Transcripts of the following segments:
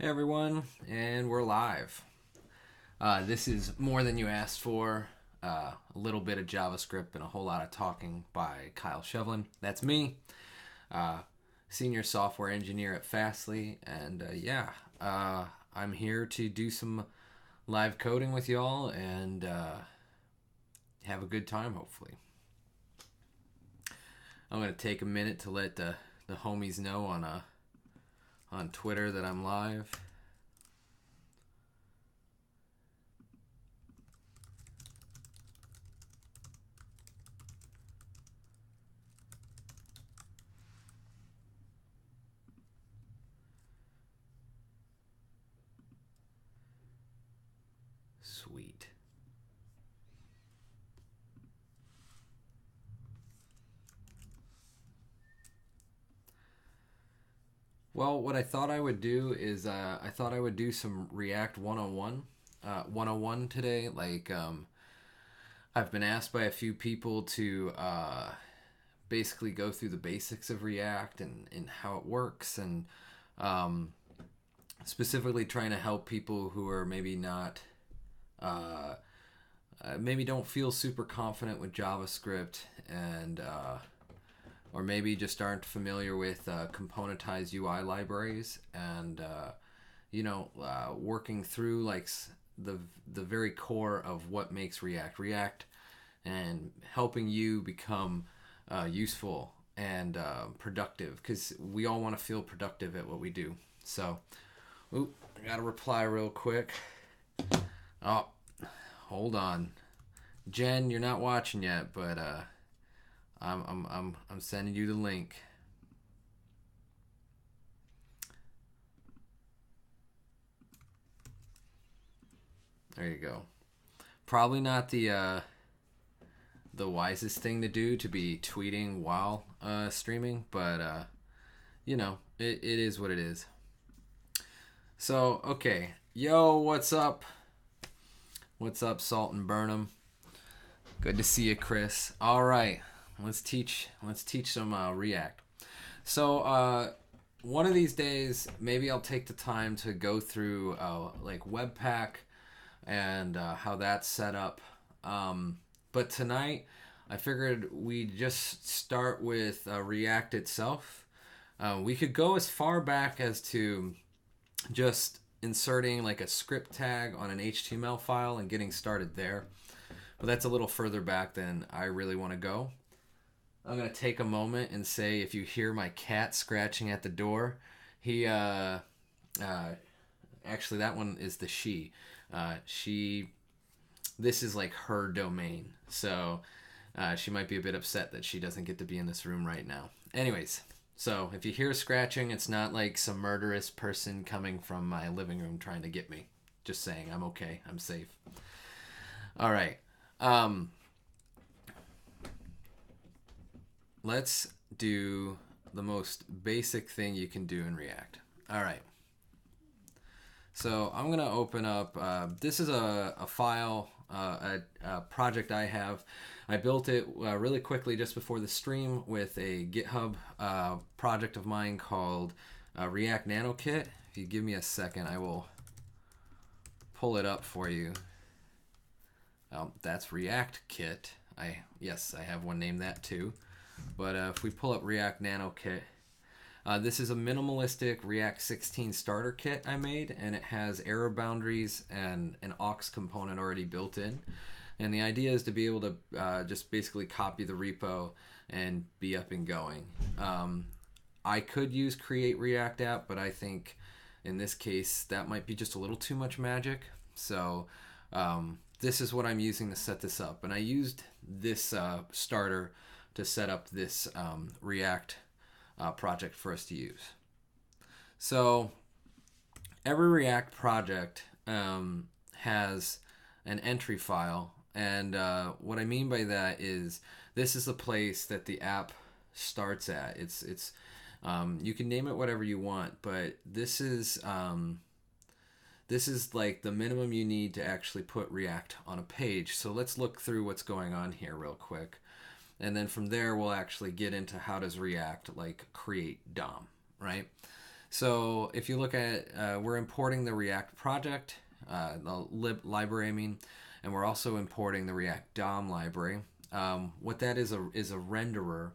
Hey everyone, and we're live. This is More Than You Asked For, a little bit of JavaScript and a whole lot of talking by Kyle Shevlin. That's me, senior software engineer at Fastly, and I'm here to do some live coding with y'all and have a good time, hopefully. I'm going to take a minute to let the homies know on Twitter that I'm live. Sweet. Well, what I thought I would do is I thought I would do some React 101 today. I've been asked by a few people to basically go through the basics of React and how it works, and specifically trying to help people who are maybe not, maybe don't feel super confident with JavaScript, and or maybe just aren't familiar with componentized UI libraries, and working through the very core of what makes React, and helping you become useful and productive, because we all want to feel productive at what we do. So, I gotta reply real quick. Oh, hold on, Jen, you're not watching yet, but I'm sending you the link. There you go. Probably not the wisest thing to do, to be tweeting while streaming, but it is what it is. So, okay. Yo, what's up? What's up, Salt and Burnham? Good to see you, Chris. All right. Let's teach some React. So one of these days, maybe I'll take the time to go through Webpack and how that's set up. But tonight, I figured we'd just start with React itself. We could go as far back as to just inserting like a script tag on an HTML file and getting started there. But that's a little further back than I really want to go. I'm going to take a moment and say, if you hear my cat scratching at the door, he, actually that one is the she. This is like her domain. So she might be a bit upset that she doesn't get to be in this room right now. Anyways, so if you hear scratching, it's not like some murderous person coming from my living room trying to get me. Just saying, I'm okay. I'm safe. All right. Let's do the most basic thing you can do in React. All right. So I'm going to open up, this is a file, a project I have. I built it really quickly just before the stream with a GitHub project of mine called React Nano Kit. If you give me a second, I will pull it up for you. That's React Kit. Yes, I have one named that too. But if we pull up React Nano Kit, this is a minimalistic React 16 starter kit I made, and it has error boundaries and an aux component already built in. And the idea is to be able to just basically copy the repo and be up and going. I could use Create React App, but I think in this case that might be just a little too much magic. So this is what I'm using to set this up. And I used this starter to set up this React project for us to use. So every React project has an entry file, and what I mean by that is this is the place that the app starts at. It's you can name it whatever you want, but this is like the minimum you need to actually put React on a page. So let's look through what's going on here real quick. And then from there, we'll actually get into how does React create DOM, right? So if you look at, we're importing the React project, the library, I mean, and we're also importing the React DOM library. What that is a renderer.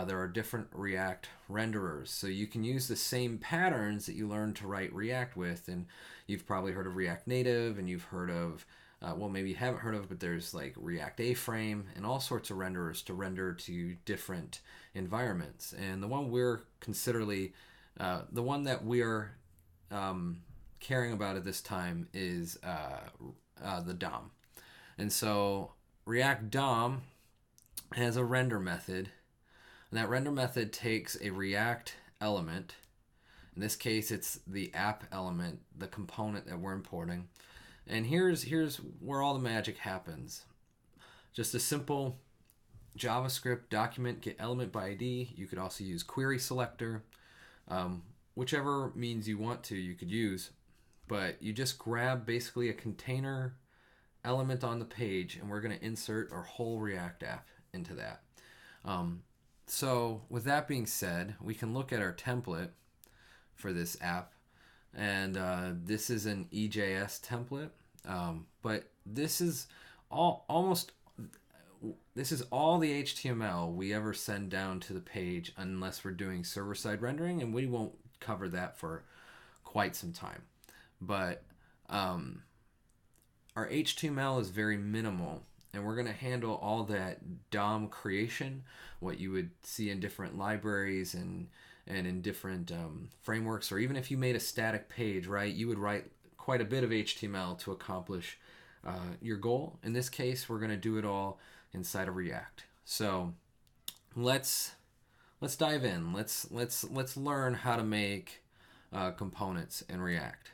There are different React renderers, so you can use the same patterns that you learned to write React with, and you've probably heard of React Native, and you've heard of, well, maybe you haven't heard of, but there's like React A-Frame and all sorts of renderers to render to different environments. And the one the one that we're caring about at this time is the DOM. And so React DOM has a render method, and that render method takes a React element. In this case, it's the app element, the component that we're importing. And here's where all the magic happens. Just a simple JavaScript document get element by ID. You could also use query selector. Whichever means you want to, you could use. But you just grab basically a container element on the page, and we're going to insert our whole React app into that. So with that being said, we can look at our template for this app, and this is an EJS template, but this is all the HTML we ever send down to the page unless we're doing server-side rendering, and we won't cover that for quite some time. But our HTML is very minimal, and we're going to handle all that DOM creation, what you would see in different libraries and in different frameworks, or even if you made a static page, right, you would write quite a bit of HTML to accomplish your goal. In this case, we're going to do it all inside of React. So let's dive in. Let's learn how to make components in React.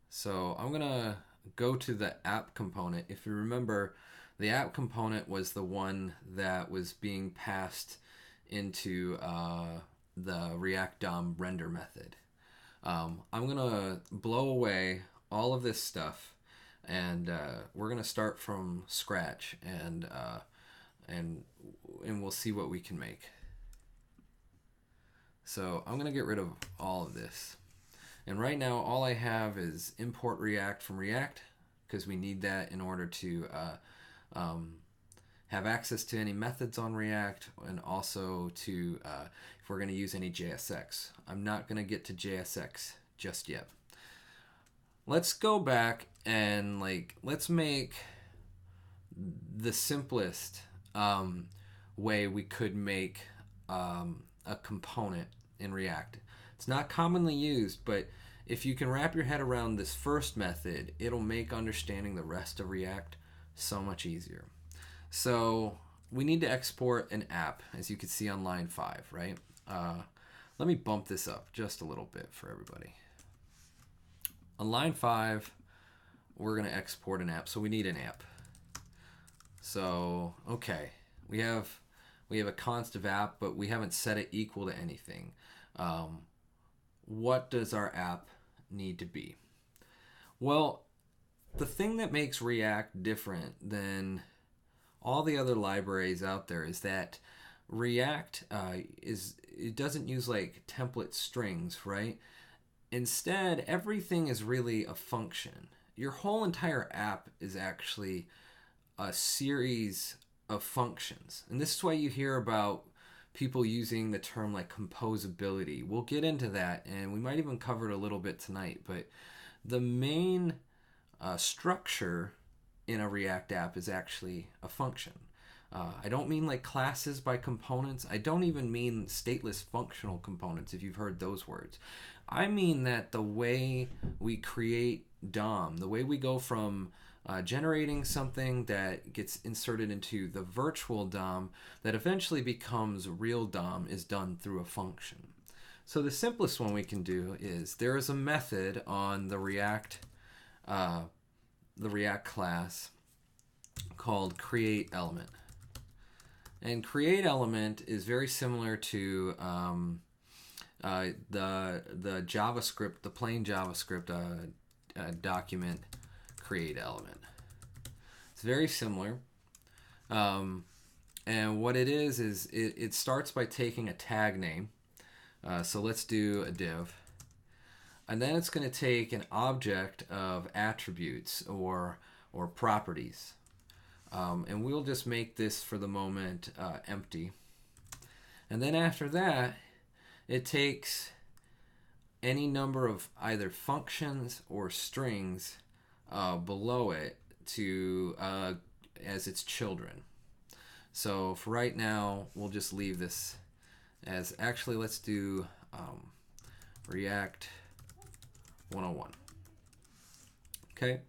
So I'm gonna go to the app component. If you remember, the app component was the one that was being passed into the React DOM render method. I'm gonna blow away all of this stuff, and we're gonna start from scratch, and we'll see what we can make. So I'm gonna get rid of all of this. And right now, all I have is import React from React, because we need that in order to have access to any methods on React, and also to if we're going to use any JSX. I'm not going to get to JSX just yet. Let's go back and let's make the simplest way we could make a component in React. It's not commonly used, but if you can wrap your head around this first method, it'll make understanding the rest of React so much easier. So we need to export an app, as you can see on line 5, right? Let me bump this up just a little bit for everybody. On line 5, we're going to export an app, so we need an app. So, okay, we have a const of app, but we haven't set it equal to anything. What does our app need to be? Well, the thing that makes React different than all the other libraries out there is that React it doesn't use like template strings, right? Instead, everything is really a function. Your whole entire app is actually a series of functions. And this is why you hear about people using the term like composability. We'll get into that, and we might even cover it a little bit tonight. But the main structure in a React app is actually a function. I don't mean like classes by components. I don't even mean stateless functional components, if you've heard those words. I mean that the way we create DOM, the way we go from generating something that gets inserted into the virtual DOM that eventually becomes real DOM is done through a function. So the simplest one we can do is there is a method on the React class called createElement. And createElement is very similar to the JavaScript, the plain JavaScript document createElement. It's very similar. And what it is it starts by taking a tag name. So let's do a div. And then it's going to take an object of attributes or properties. And we'll just make this for the moment empty. And then after that, it takes any number of either functions or strings below it to as its children. So for right now, we'll just leave this as, actually let's do React 101. Okay,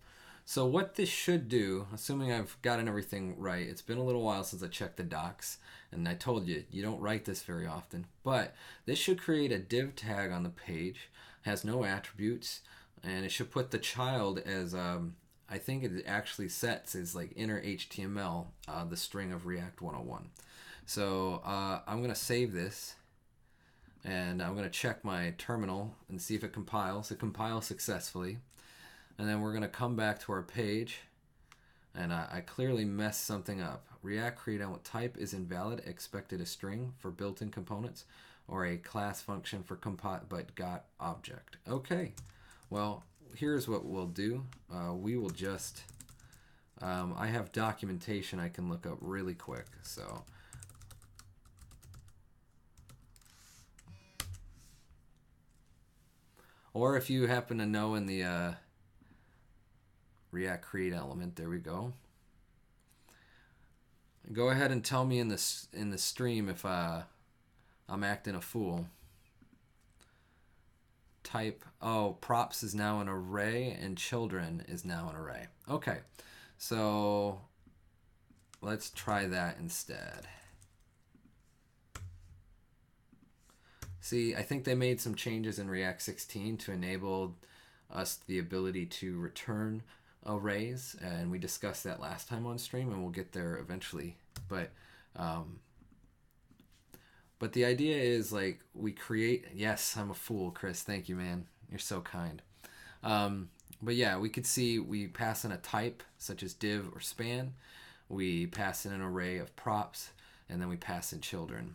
so what this should do, assuming I've gotten everything right, it's been a little while since I checked the docs, and I told you, you don't write this very often, but this should create a div tag on the page, has no attributes, and it should put the child as, I think it actually sets as like inner HTML, the string of React 101. So I'm going to save this, and I'm going to check my terminal and see if it compiles. It compiles successfully. And then we're going to come back to our page, and I clearly messed something up. React.createElement type is invalid, expected a string for built-in components, or a class function for but got object. Okay, well, here's what we'll do. We will just, I have documentation I can look up really quick, so. Or if you happen to know in the React create element, there we go. Go ahead and tell me in the stream if I'm acting a fool. Type, oh, props is now an array and children is now an array. Okay, so let's try that instead. See, I think they made some changes in React 16 to enable us the ability to return arrays, and we discussed that last time on stream, and we'll get there eventually. But the idea is, like, we create, yes, I'm a fool, Chris, thank you, man, you're so kind. But yeah, we could see we pass in a type such as div or span, we pass in an array of props, and then we pass in children.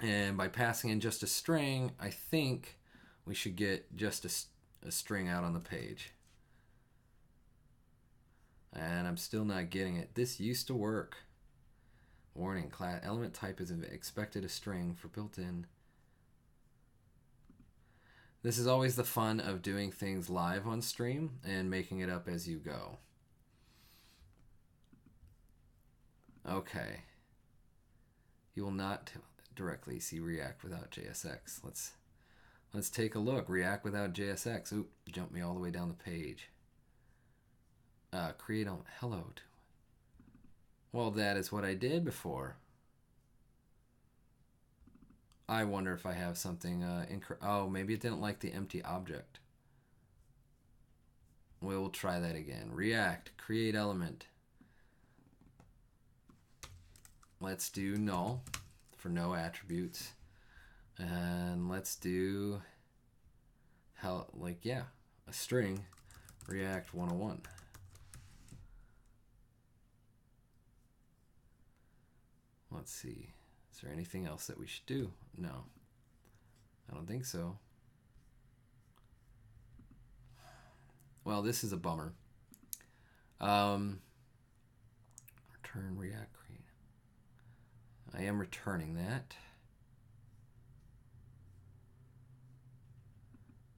And by passing in just a string, I think we should get just a string out on the page. And I'm still not getting it. This used to work. Warning, class element type is expected a string for built-in. This is always the fun of doing things live on stream and making it up as you go. Okay. You will not directly see React without JSX. Let's take a look. React without JSX. Oop, jumped me all the way down the page. Create element. Hello. Well, that is what I did before. I wonder if I have something oh, maybe it didn't like the empty object. We'll try that again. React, create element. Let's do null for no attributes. And let's do, a string, React 101. Let's see. Is there anything else that we should do? No. I don't think so. Well, this is a bummer. Return React create. I am returning that.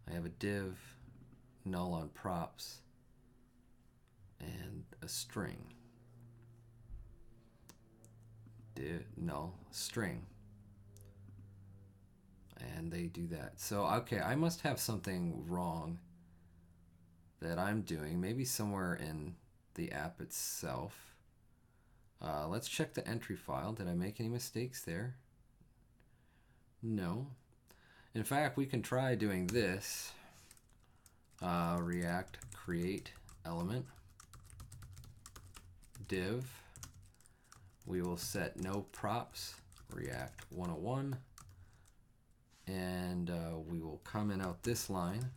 I have a div, null on props, and a string. Div, null, string. And they do that. So, okay, I must have something wrong that I'm doing. Maybe somewhere in the app itself. Let's check the entry file. Did I make any mistakes there? No. In fact, we can try doing this. React create element div. We will set no props, React 101, and we will comment out this line,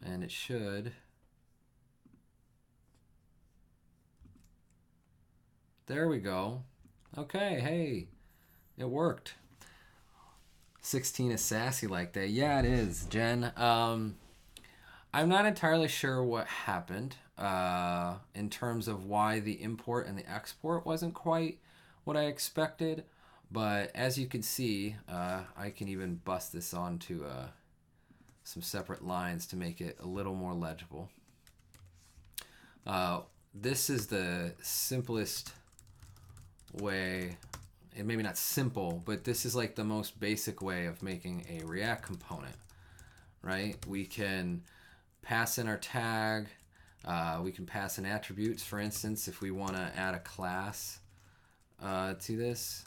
and it should. There we go. Okay, hey, it worked. 16 is sassy like that. Yeah, it is, Jen. I'm not entirely sure what happened in terms of why the import and the export wasn't quite what I expected. But as you can see, I can even bust this onto some separate lines to make it a little more legible. This is the simplest way, and maybe not simple, but this is like the most basic way of making a React component, right? We can pass in our tag. We can pass in attributes, for instance, if we want to add a class to this.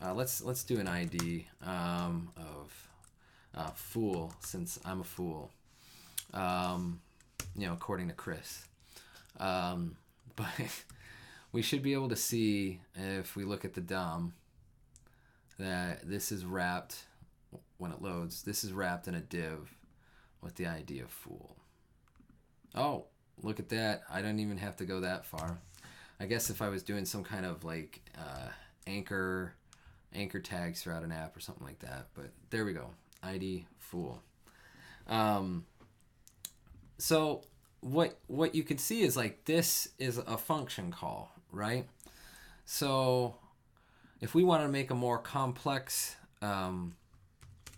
Let's do an ID of fool, since I'm a fool. According to Chris. But we should be able to see, if we look at the DOM, that this is wrapped, when it loads, this is wrapped in a div with the ID of fool. Oh, look at that. I don't even have to go that far. I guess if I was doing some kind of like anchor tags throughout an app or something like that. But there we go. ID fool. So what you can see is like this is a function call, right? So if we want to make a more complex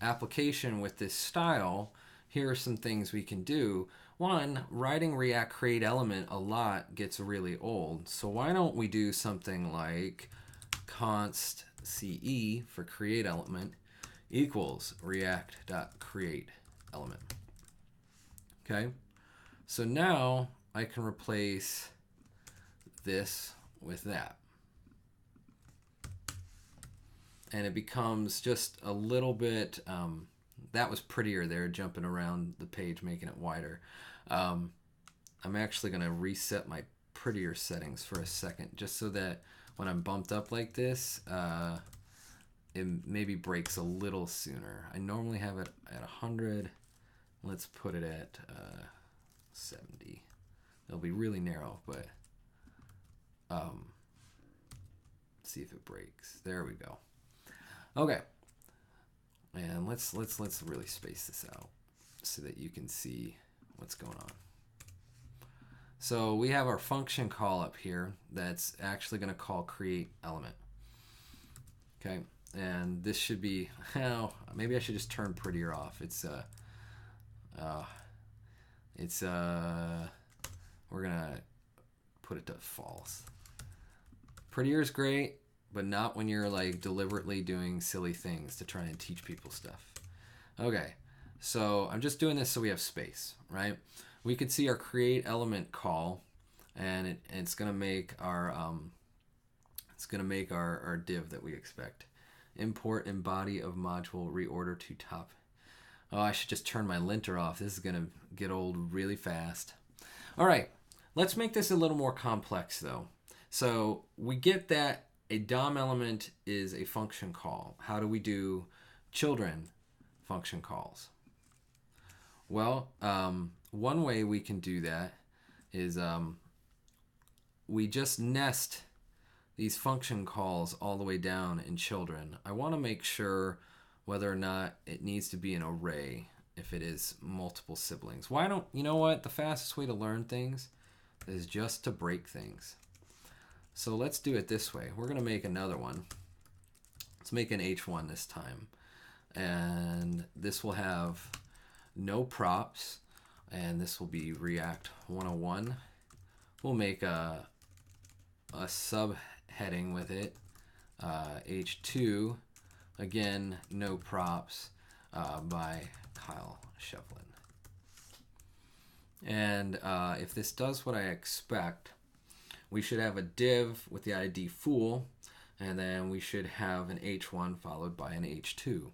application with this style, here are some things we can do. One, writing React.createElement a lot gets really old. So why don't we do something like const ce for createElement equals React.createElement. Okay, so now I can replace this with that. And it becomes just a little bit, that was prettier there, jumping around the page, making it wider. I'm actually going to reset my prettier settings for a second, just so that when I'm bumped up like this, it maybe breaks a little sooner. I normally have it at 100. Let's put it at 70. It'll be really narrow, but see if it breaks. There we go. Okay, and let's really space this out so that you can see what's going on. So we have our function call up here that's actually going to call createElement. Okay, and this should be, maybe I should just turn prettier off. We're gonna put it to false. Prettier is great, but not when you're like deliberately doing silly things to try and teach people stuff. Okay, so I'm just doing this so we have space, right? We could see our createElement call, and it's gonna make our div that we expect. Import in body of module reorder to top. Oh, I should just turn my linter off. This is gonna get old really fast. All right, let's make this a little more complex though. So we get that a DOM element is a function call. How do we do children function calls? Well, one way we can do that is we just nest these function calls all the way down in children. I want to make sure whether or not it needs to be an array if it is multiple siblings. Why don't, you know what? The fastest way to learn things is just to break things. So let's do it this way. We're going to make another one. Let's make an H1 this time. And this will have no props. And this will be React 101. We'll make a subheading with it. H2. Again, no props by Kyle Shevlin. And if this does what I expect, we should have a div with the ID fool, and then we should have an H1 followed by an H2.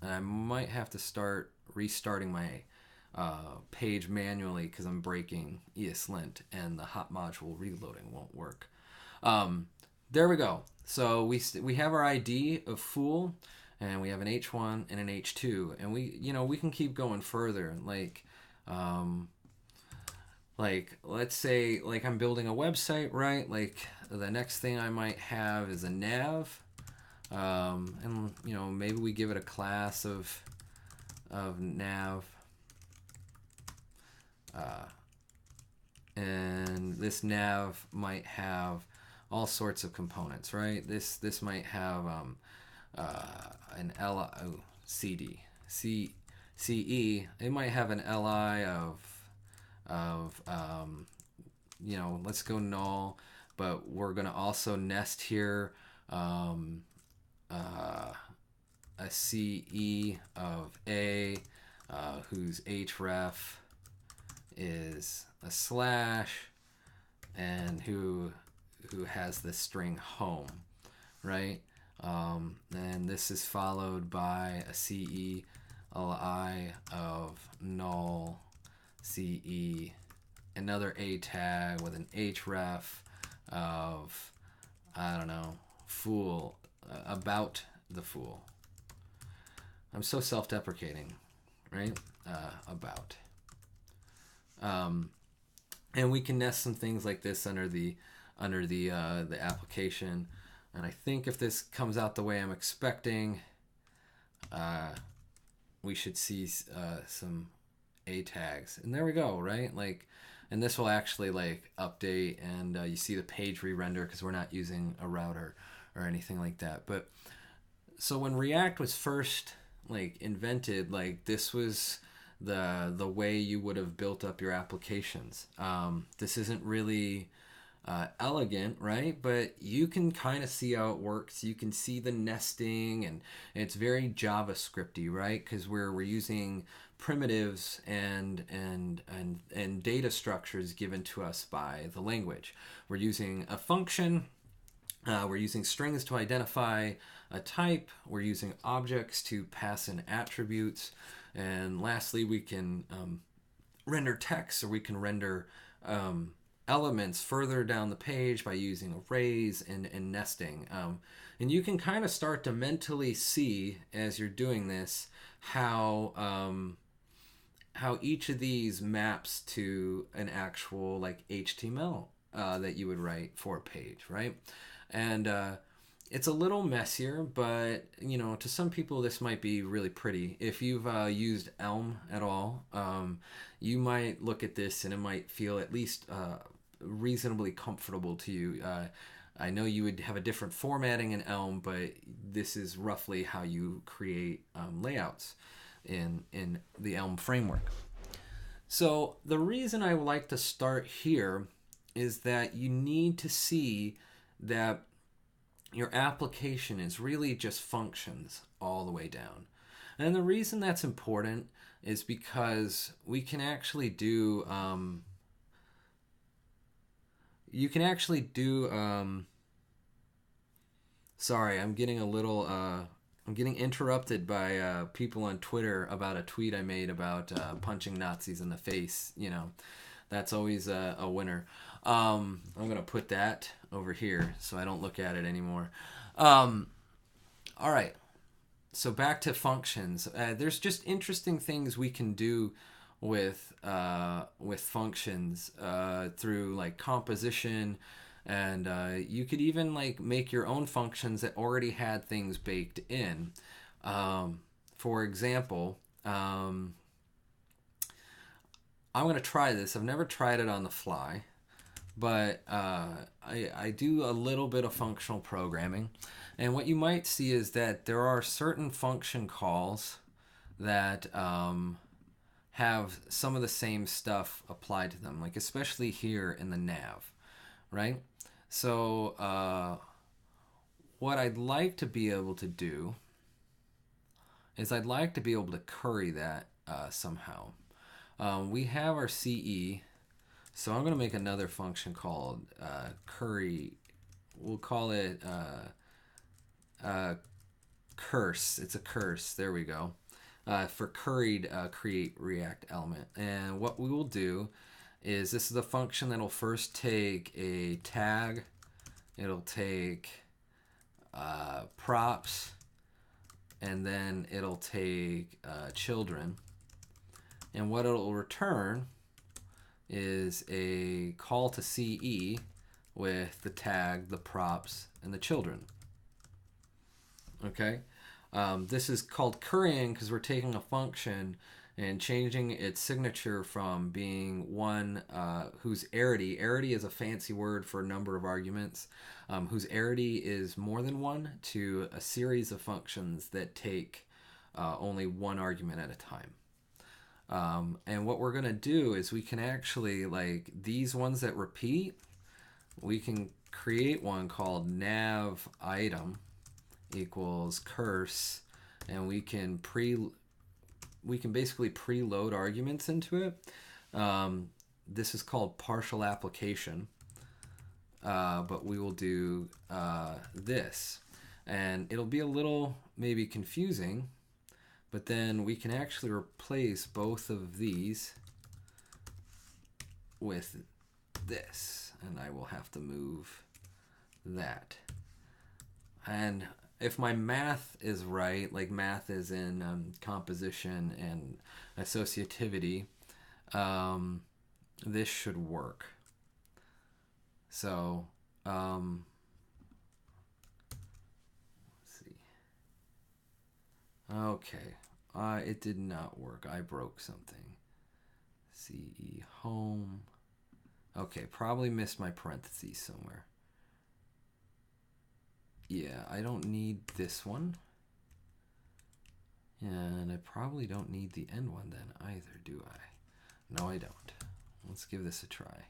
And I might have to start restarting my page manually because I'm breaking ESLint and the hot module reloading won't work. There we go. So we have our ID of fool, and we have an H1 and an H2, and we can keep going further. Like let's say like I'm building a website, right? Like the next thing I might have is a nav, And you know, maybe we give it a class of nav, and this nav might have all sorts of components, right? This might have an CD, CE. It might have an li of you know, let's go null, but we're gonna also nest here a CE of a whose href is a slash, and who has the string home, right? And this is followed by a CE li of null CE, another a tag with an href of, I don't know, fool, about the fool. I'm so self-deprecating, right? About. And we can nest some things like this under the application. And I think if this comes out the way I'm expecting, we should see some a tags. And there we go, right? Like, and this will actually like update, and you see the page re-render because we're not using a router or anything like that. But so when React was first like invented, like this was the way you would have built up your applications. This isn't really elegant, right? But you can kind of see how it works. You can see the nesting, and it's very JavaScripty, right? Because we're using primitives and data structures given to us by the language. We're using a function. We're using strings to identify a type. We're using objects to pass in attributes. And lastly, we can render text, or we can render elements further down the page by using arrays and nesting. And you can kind of start to mentally see as you're doing this how each of these maps to an actual like HTML that you would write for a page, right? And it's a little messier, but you know, to some people this might be really pretty. If you've used Elm at all, you might look at this and it might feel at least reasonably comfortable to you. I know you would have a different formatting in Elm, but this is roughly how you create layouts in the Elm framework. So the reason I like to start here is that you need to see that your application is really just functions all the way down. And the reason that's important is because we can actually do sorry, I'm getting a little I'm getting interrupted by people on Twitter about a tweet I made about punching Nazis in the face. You know, that's always a winner. I'm going to put that over here so I don't look at it anymore. All right. So back to functions. There's just interesting things we can do with functions through like composition, and you could even like make your own functions that already had things baked in. For example, I'm going to try this. I've never tried it on the fly, but I do a little bit of functional programming. And what you might see is that there are certain function calls that have some of the same stuff applied to them, like especially here in the nav, right? So what I'd like to be able to do is I'd like to be able to curry that somehow. We have our CE, so I'm going to make another function called curry. We'll call it curse. It's a curse. There we go. For curried create React element. And what we will do is this is a function that will first take a tag. It'll take props, and then it'll take children. And what it'll return is a call to CE with the tag, the props, and the children. Okay, this is called currying because we're taking a function and changing its signature from being one whose arity is a fancy word for a number of arguments, whose arity is more than one, to a series of functions that take only one argument at a time. And what we're going to do is we can actually, like these ones that repeat, we can create one called nav item equals curse, and we can basically preload arguments into it. This is called partial application, but we will do this, and it'll be a little maybe confusing, but then we can actually replace both of these with this, and I will have to move that. And if my math is right, like math is in composition and associativity, this should work. So, let's see. Okay, it did not work. I broke something. CE home. Okay, probably missed my parentheses somewhere. Yeah, I don't need this one. And I probably don't need the end one then either, do I? No, I don't. Let's give this a try.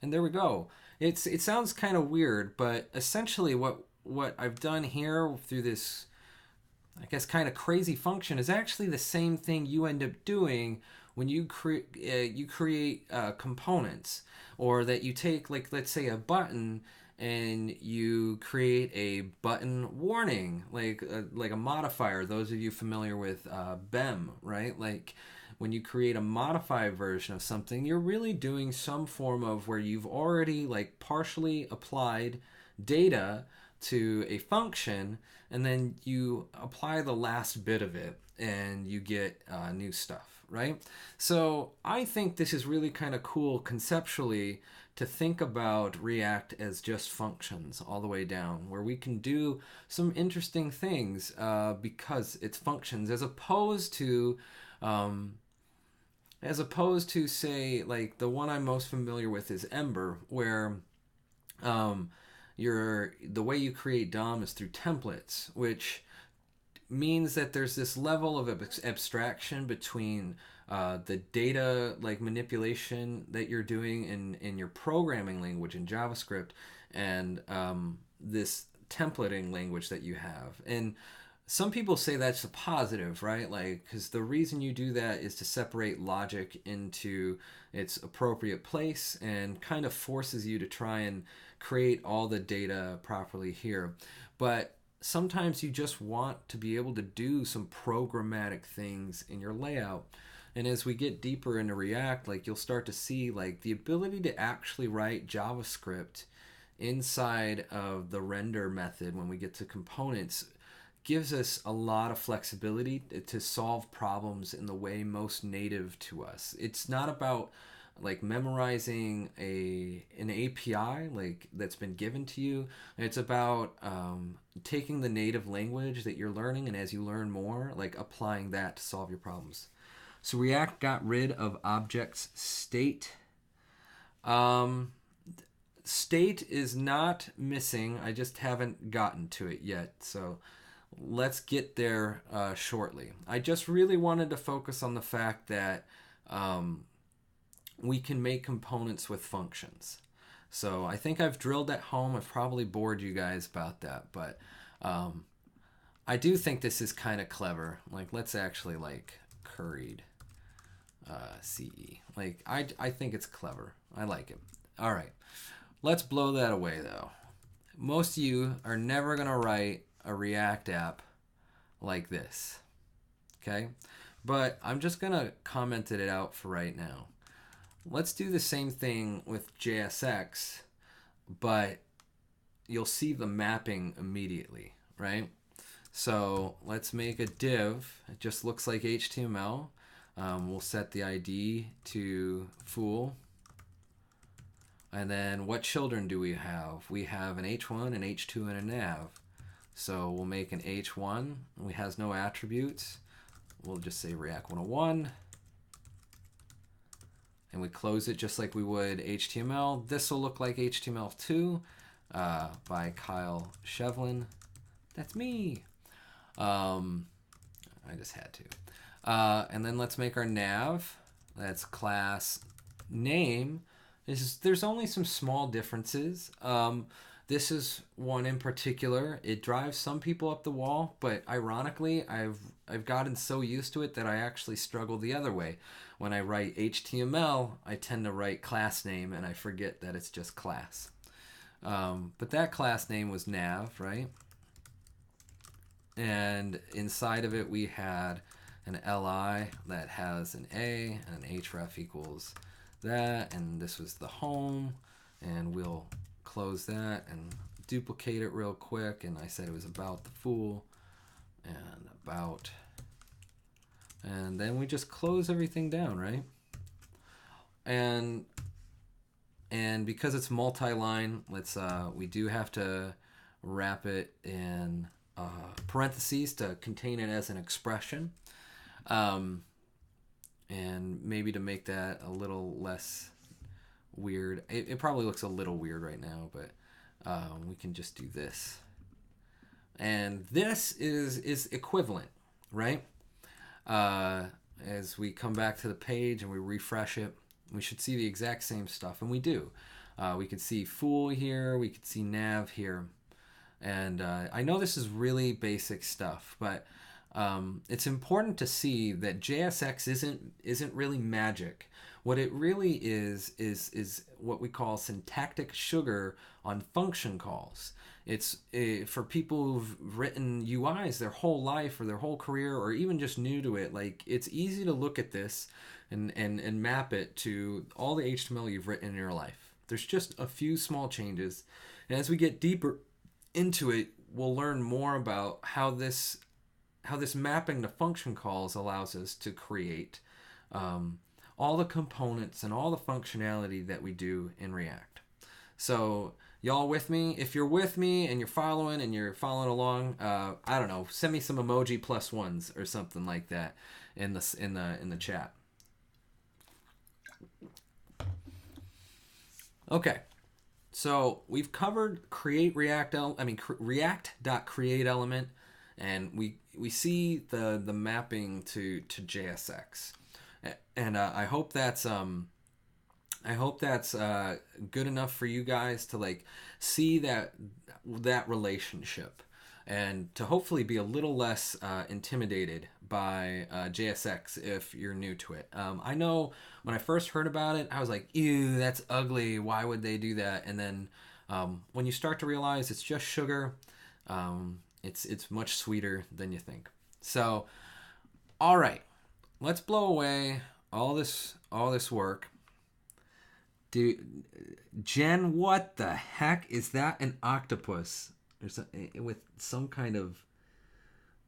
And there we go. It sounds kind of weird, but essentially what I've done here through this, I guess, kind of crazy function is actually the same thing you end up doing when you create components, or that you take, like, let's say a button and you create a button warning, like a modifier. Those of you familiar with BEM, right? Like when you create a modified version of something, you're really doing some form of where you've already like partially applied data to a function, and then you apply the last bit of it and you get new stuff, right? So I think this is really kind of cool conceptually to think about React as just functions all the way down, where we can do some interesting things because it's functions, as opposed to say, like the one I'm most familiar with is Ember, where the way you create DOM is through templates, which means that there's this level of abstraction between the data like manipulation that you're doing in your programming language in JavaScript and this templating language that you have. And some people say that's a positive, right? Like, because the reason you do that is to separate logic into its appropriate place and kind of forces you to try and create all the data properly here. But sometimes you just want to be able to do some programmatic things in your layout. And as we get deeper into React, like you'll start to see like the ability to actually write JavaScript inside of the render method when we get to components gives us a lot of flexibility to solve problems in the way most native to us. It's not about like memorizing an API like that's been given to you. It's about taking the native language that you're learning, and as you learn more, like applying that to solve your problems. So React got rid of objects state. State is not missing. I just haven't gotten to it yet. So let's get there shortly. I just really wanted to focus on the fact that we can make components with functions. So I think I've drilled that home. I've probably bored you guys about that, but I do think this is kind of clever. Like, let's actually like curried CE. Like, I think it's clever. I like it. All right, let's blow that away though. Most of you are never gonna write a React app like this, okay? But I'm just gonna comment it out for right now. Let's do the same thing with JSX, but you'll see the mapping immediately, right? So let's make a div. It just looks like HTML. We'll set the ID to full. And then what children do we have? We have an h1, an h2, and a nav. So we'll make an h1. We has no attributes. We'll just say React 101. And we close it just like we would HTML. This will look like HTML2 by Kyle Shevlin. That's me. I just had to. And then let's make our nav. That's class name. There's only some small differences. This is one in particular. It drives some people up the wall, but ironically, I've gotten so used to it that I actually struggle the other way. When I write HTML, I tend to write class name, and I forget that it's just class. But that class name was nav, right? And inside of it, we had an li that has an a, and an href equals that, and this was the home, and we'll close that and duplicate it real quick. And I said it was about the fool and about, and then we just close everything down, right? And because it's multi-line, we do have to wrap it in parentheses to contain it as an expression, and maybe to make that a little less weird. It probably looks a little weird right now, but we can just do this. And this is equivalent, right? As we come back to the page and we refresh it, we should see the exact same stuff, and we do. We can see fool here, we can see nav here. And I know this is really basic stuff, but it's important to see that JSX isn't really magic. What it really is what we call syntactic sugar on function calls. It's for people who've written UIs their whole life or their whole career, or even just new to it. Like, it's easy to look at this and map it to all the HTML you've written in your life. There's just a few small changes, and as we get deeper into it, we'll learn more about how this mapping to function calls allows us to create all the components and all the functionality that we do in React. So y'all with me? If you're with me and you're following along, I don't know, send me some emoji plus ones or something like that in the chat. Okay. So we've covered React.createElement, and we see the mapping to JSX, and I hope that's good enough for you guys to like see that relationship, and to hopefully be a little less intimidated by JSX if you're new to it. I know when I first heard about it, I was like, ew, that's ugly. Why would they do that? And then when you start to realize it's just sugar, it's much sweeter than you think. So, all right, let's blow away all this work. Jen, what the heck is that? An octopus? With some kind of,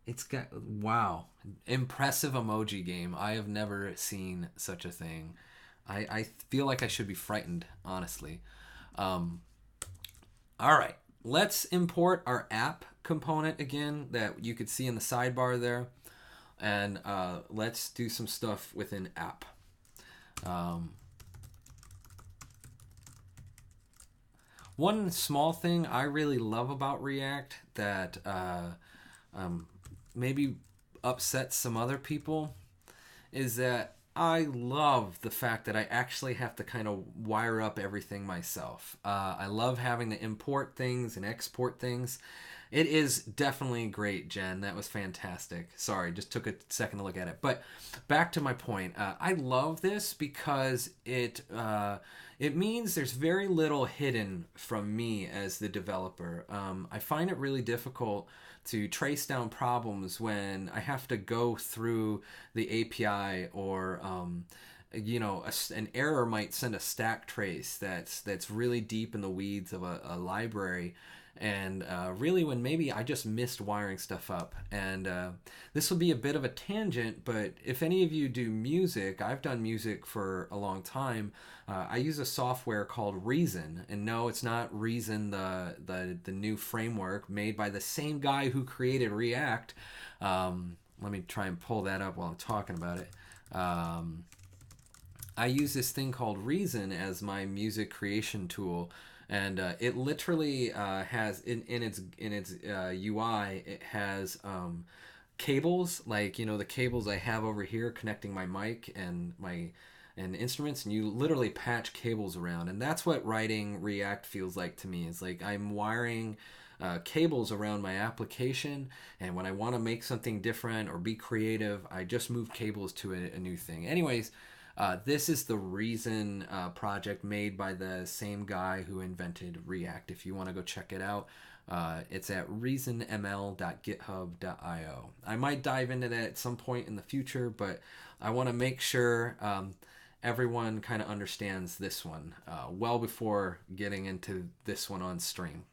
it's got, wow, impressive emoji game. I have never seen such a thing. I feel like I should be frightened, honestly. All right, let's import our app component again that you could see in the sidebar there, and let's do some stuff within app. One small thing I really love about React that maybe upsets some other people is that I love the fact that I actually have to kind of wire up everything myself. I love having to import things and export things. It is definitely great, Jen. That was fantastic. Sorry, just took a second to look at it. But back to my point. I love this because it means there's very little hidden from me as the developer. I find it really difficult to trace down problems when I have to go through the API, or an error might send a stack trace that's really deep in the weeds of a library. and really when maybe I just missed wiring stuff up. And this will be a bit of a tangent, but if any of you do music, I've done music for a long time. I use a software called Reason, and no, it's not Reason, the new framework made by the same guy who created React. Let me try and pull that up while I'm talking about it. I use this thing called Reason as my music creation tool, and it literally has in its UI, it has cables, like, you know, the cables I have over here connecting my mic and my instruments, and you literally patch cables around, and that's what writing React feels like to me. It's like I'm wiring cables around my application, and when I want to make something different or be creative, I just move cables to a new thing. Anyways, this is the Reason project made by the same guy who invented React. If you want to go check it out, it's at reasonml.github.io. I might dive into that at some point in the future, but I want to make sure everyone kind of understands this one well before getting into this one on stream.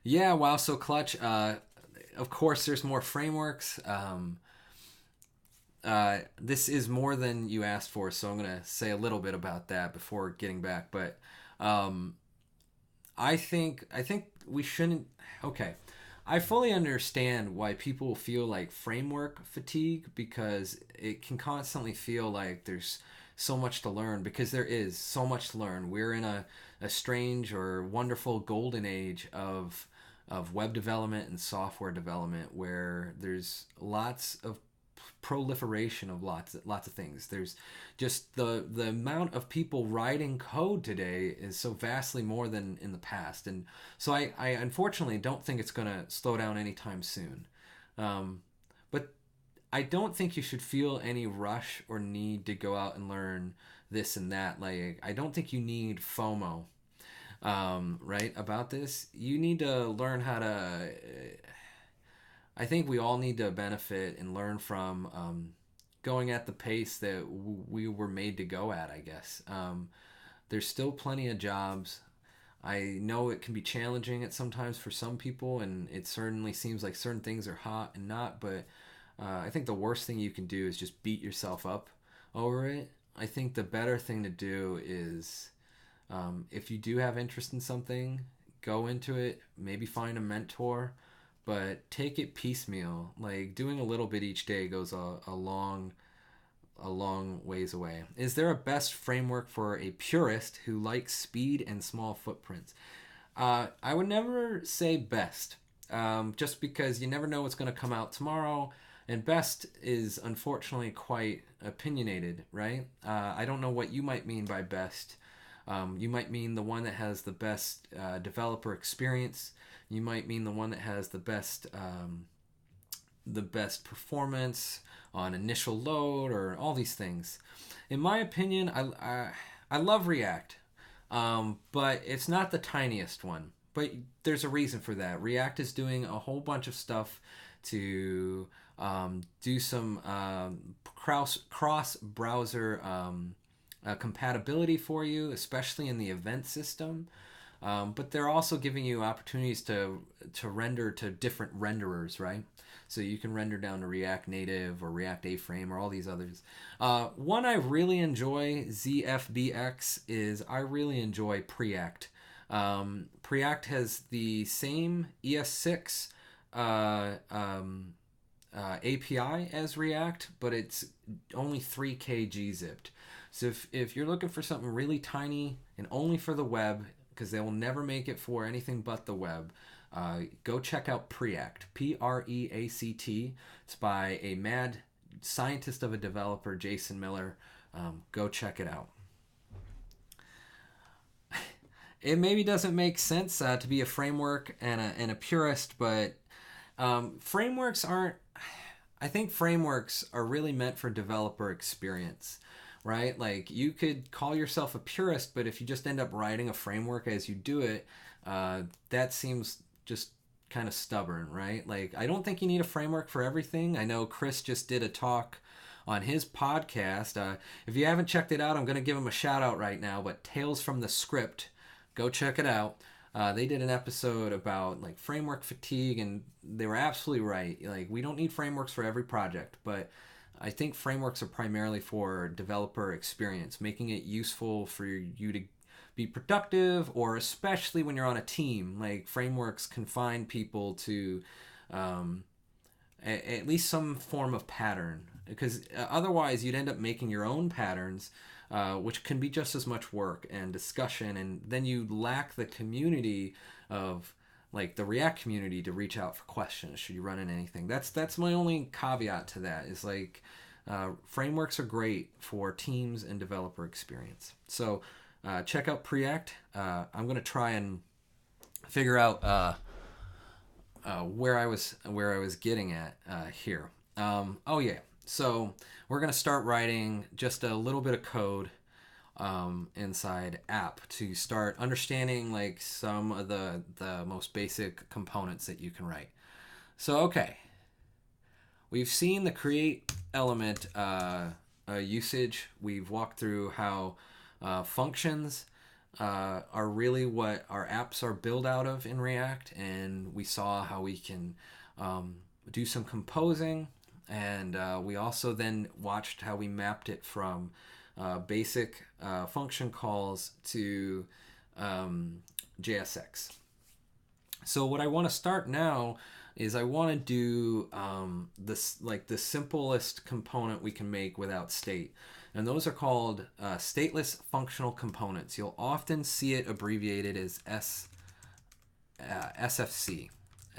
Yeah, wow, so Clutch. Of course, there's more frameworks. This is more than you asked for, so I'm going to say a little bit about that before getting back. But I think we shouldn't. Okay, I fully understand why people feel like framework fatigue, because it can constantly feel like there's so much to learn, because there is so much to learn. We're in a strange or wonderful golden age of web development and software development, where there's lots of proliferation of lots of things. There's just the amount of people writing code today is so vastly more than in the past, and so I unfortunately don't think it's going to slow down anytime soon. But I don't think you should feel any rush or need to go out and learn this and that. Like, I don't think you need FOMO, right, about this. You need to learn how to. I think we all need to benefit and learn from going at the pace that we were made to go at, I guess. There's still plenty of jobs. I know it can be challenging at sometimes for some people, and it certainly seems like certain things are hot and not, but I think the worst thing you can do is just beat yourself up over it. I think the better thing to do is, if you do have interest in something, go into it, maybe find a mentor, but take it piecemeal. Like, doing a little bit each day goes a long ways away. Is there a best framework for a purist who likes speed and small footprints? I would never say best, just because you never know what's going to come out tomorrow, and best is unfortunately quite opinionated, right? I don't know what you might mean by best. You might mean the one that has the best developer experience. You might mean the one that has the best performance on initial load, or all these things. In my opinion, I love React, but it's not the tiniest one. But there's a reason for that. React is doing a whole bunch of stuff to do some cross-browser compatibility for you, especially in the event system. But they're also giving you opportunities to render to different renderers, right? So you can render down to React Native or React A-Frame or all these others. One I really enjoy, ZFBX, is I really enjoy Preact. Preact has the same ES6 API as React, but it's only 3K gzipped. So if you're looking for something really tiny and only for the web, because they will never make it for anything but the web, go check out Preact, Preact. It's by a mad scientist of a developer, Jason Miller. Go check it out. It maybe doesn't make sense to be a framework and a purist, but frameworks aren't. I think frameworks are really meant for developer experience, right? Like, you could call yourself a purist, but if you just end up writing a framework as you do it, that seems just kind of stubborn, right? Like, I don't think you need a framework for everything. I know Chris just did a talk on his podcast. If you haven't checked it out, I'm going to give him a shout out right now, but Tales from the Script, go check it out. They did an episode about like framework fatigue, and they were absolutely right. Like, we don't need frameworks for every project, but I think frameworks are primarily for developer experience, making it useful for you to be productive, or especially when you're on a team. Like, frameworks confine people to at least some form of pattern, because otherwise you'd end up making your own patterns, which can be just as much work and discussion, and then you lack the community of like the React community to reach out for questions should you run into anything. That's my only caveat to that, is like frameworks are great for teams and developer experience. So check out Preact. I'm going to try and figure out where I was getting at here. Oh yeah, so we're gonna start writing just a little bit of code inside app to start understanding like some of the most basic components that you can write. So okay, we've seen the create element usage. We've walked through how functions are really what our apps are built out of in React, and we saw how we can do some composing, and we also then watched how we mapped it from basic function calls to JSX. So what I want to start now is I want to do this, like the simplest component we can make without state. And those are called stateless functional components. You'll often see it abbreviated as SFC.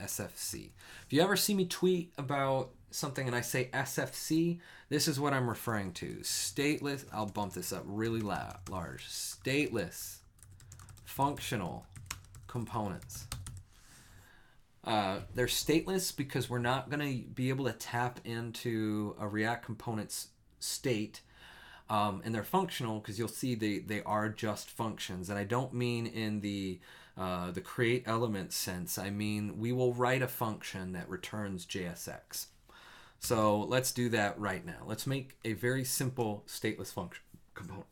SFC. If you ever see me tweet about something and I say SFC, this is what I'm referring to. Stateless, I'll bump this up really large. Stateless functional components. They're stateless because we're not going to be able to tap into a React component's state. And they're functional because you'll see they are just functions. And I don't mean in the create element sense. I mean, we will write a function that returns JSX. So let's do that right now. Let's make a very simple stateless function component.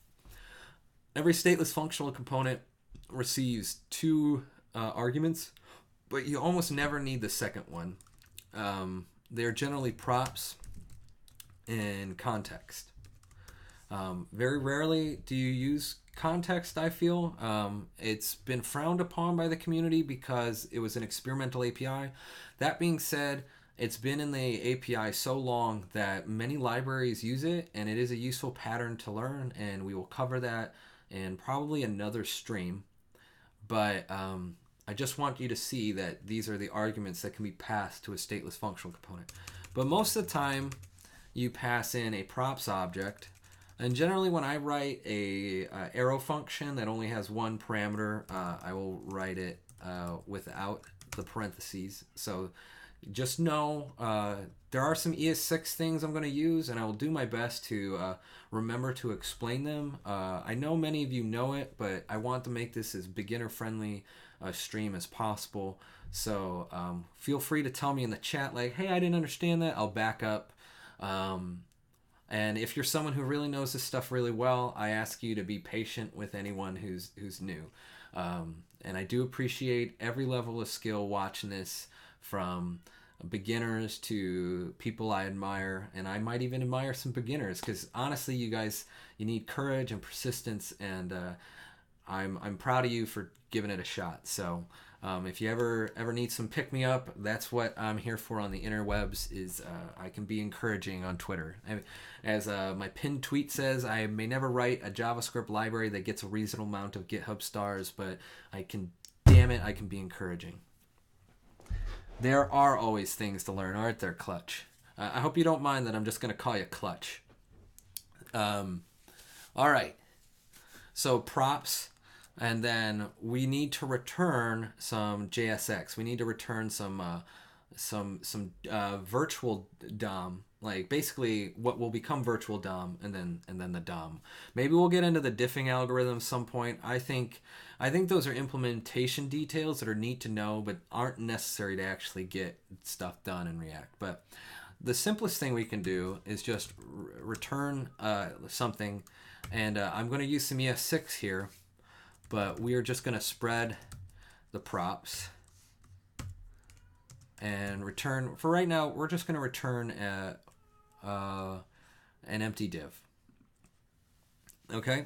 Every stateless functional component receives two arguments, but you almost never need the second one. They're generally props and context. Very rarely do you use context, I feel. It's been frowned upon by the community because it was an experimental API. That being said, it's been in the API so long that many libraries use it, and it is a useful pattern to learn, and we will cover that in probably another stream. But I just want you to see that these are the arguments that can be passed to a stateless functional component. But most of the time, you pass in a props object. And generally, when I write a arrow function that only has one parameter, I will write it without the parentheses. So just know there are some ES6 things I'm going to use, and I will do my best to remember to explain them. I know many of you know it, but I want to make this as beginner-friendly a stream as possible. So feel free to tell me in the chat, like, hey, I didn't understand that. I'll back up. And if you're someone who really knows this stuff really well, I ask you to be patient with anyone who's new. And I do appreciate every level of skill watching this, from beginners to people I admire, and I might even admire some beginners, because honestly, you guys, you need courage and persistence, and I'm proud of you for giving it a shot. So if you ever need some pick me up, that's what I'm here for on the interwebs. Is I can be encouraging on Twitter. As my pinned tweet says, I may never write a JavaScript library that gets a reasonable amount of GitHub stars, but I can be encouraging. There are always things to learn, aren't there, Clutch? I hope you don't mind that I'm just going to call you Clutch. All right. So props, and then we need to return some JSX. We need to return some virtual DOM, like basically what will become virtual DOM, and then the DOM. Maybe we'll get into the diffing algorithm some point. I think those are implementation details that are neat to know, but aren't necessary to actually get stuff done in React. But the simplest thing we can do is just return something, and I'm going to use some ES6 here, but we are just going to spread the props and return, for right now, we're just going to return an empty div. Okay?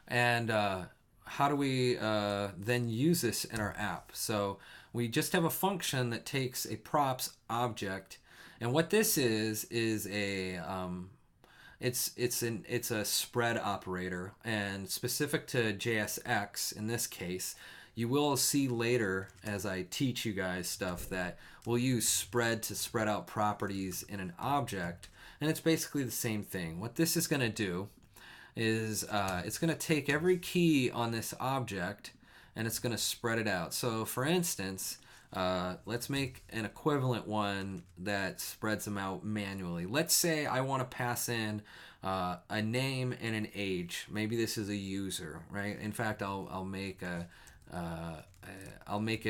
And how do we then use this in our app? So we just have a function that takes a props object, and what this is a it's a spread operator, and specific to JSX in this case. You will see later as I teach you guys stuff that we'll use spread to spread out properties in an object, and it's basically the same thing. What this is going to do is it's going to take every key on this object and it's going to spread it out. So for instance, let's make an equivalent one that spreads them out manually. Let's say I want to pass in a name and an age. Maybe this is a user, right? In fact, I'll make it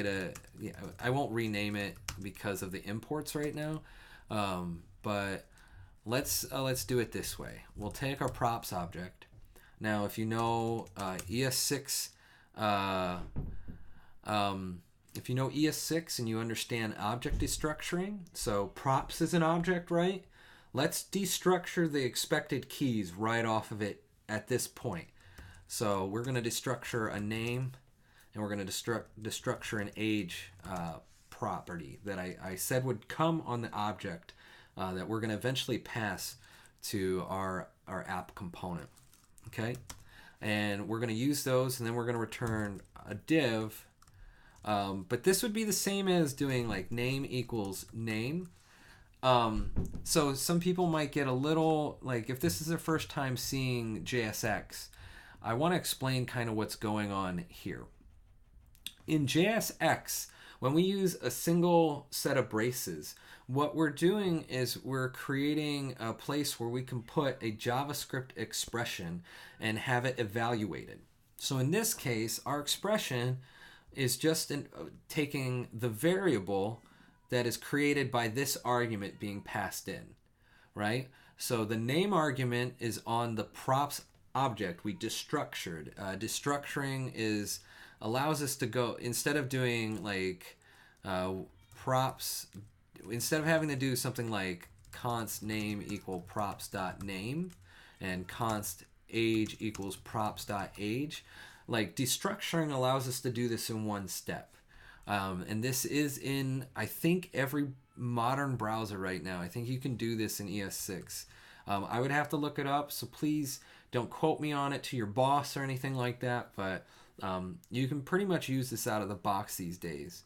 a, yeah, I won't rename it because of the imports right now, but let's do it this way. We'll take our props object. Now, if you know ES6, if you know ES6 and you understand object destructuring, so props is an object, right? Let's destructure the expected keys right off of it at this point. So we're going to destructure a name, and we're going to destructure an age property that I said would come on the object that we're going to eventually pass to our app component. Okay, and we're going to use those, and then we're going to return a div. But this would be the same as doing like name equals name. So some people might get a little, like, if this is their first time seeing JSX, I want to explain kind of what's going on here. In JSX, when we use a single set of braces, what we're doing is we're creating a place where we can put a JavaScript expression and have it evaluated. So in this case, our expression is just taking the variable that is created by this argument being passed in, right? So the name argument is on the props object we destructured. Destructuring allows us to go, instead of doing like props, instead of having to do something like const name equal props dot name and const age equals props dot age, like destructuring allows us to do this in one step. And this is in, I think, every modern browser right now. I think you can do this in ES6. I would have to look it up, so please don't quote me on it to your boss or anything like that, but you can pretty much use this out of the box these days.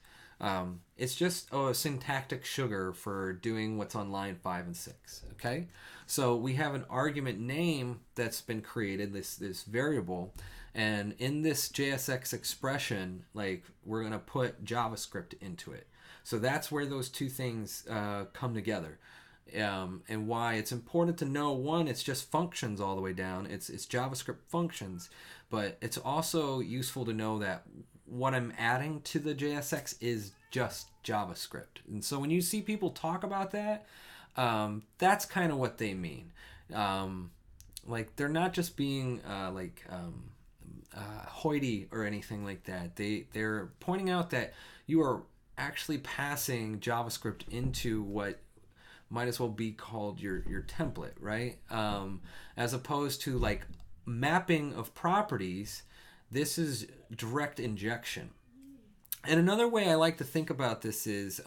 It's just a syntactic sugar for doing what's on line 5 and 6. Okay, so we have an argument name that's been created, this variable, and in this JSX expression, like, we're gonna put JavaScript into it. So that's where those two things come together. And why it's important to know, one, it's just functions all the way down. It's JavaScript functions, but it's also useful to know that what I'm adding to the JSX is just JavaScript. And so when you see people talk about that, that's kind of what they mean. Like, they're not just being hoity or anything like that. They're pointing out that you are actually passing JavaScript into what might as well be called your template, right? As opposed to like mapping of properties, this is direct injection. And another way I like to think about this is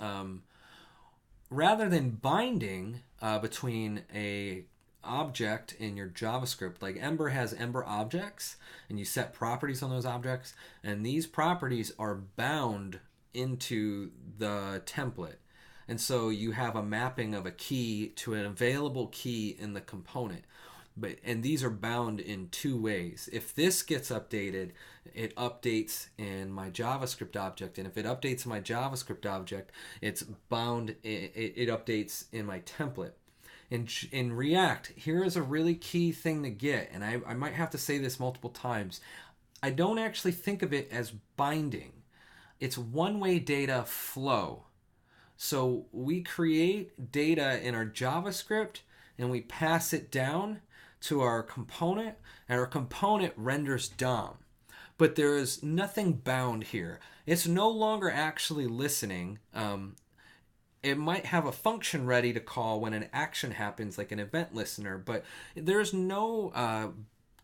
rather than binding between a object in your JavaScript, like Ember has Ember objects, and you set properties on those objects, and these properties are bound into the template. And so you have a mapping of a key to an available key in the component. And these are bound in two ways. If this gets updated, it updates in my JavaScript object. And if it updates in my JavaScript object, it's bound, it updates in my template. In React, here is a really key thing to get, and I might have to say this multiple times. I don't actually think of it as binding. It's one-way data flow. So we create data in our JavaScript and we pass it down to our component, and our component renders DOM. but there is nothing bound here. It's no longer actually listening. It might have a function ready to call when an action happens, like an event listener, but there's no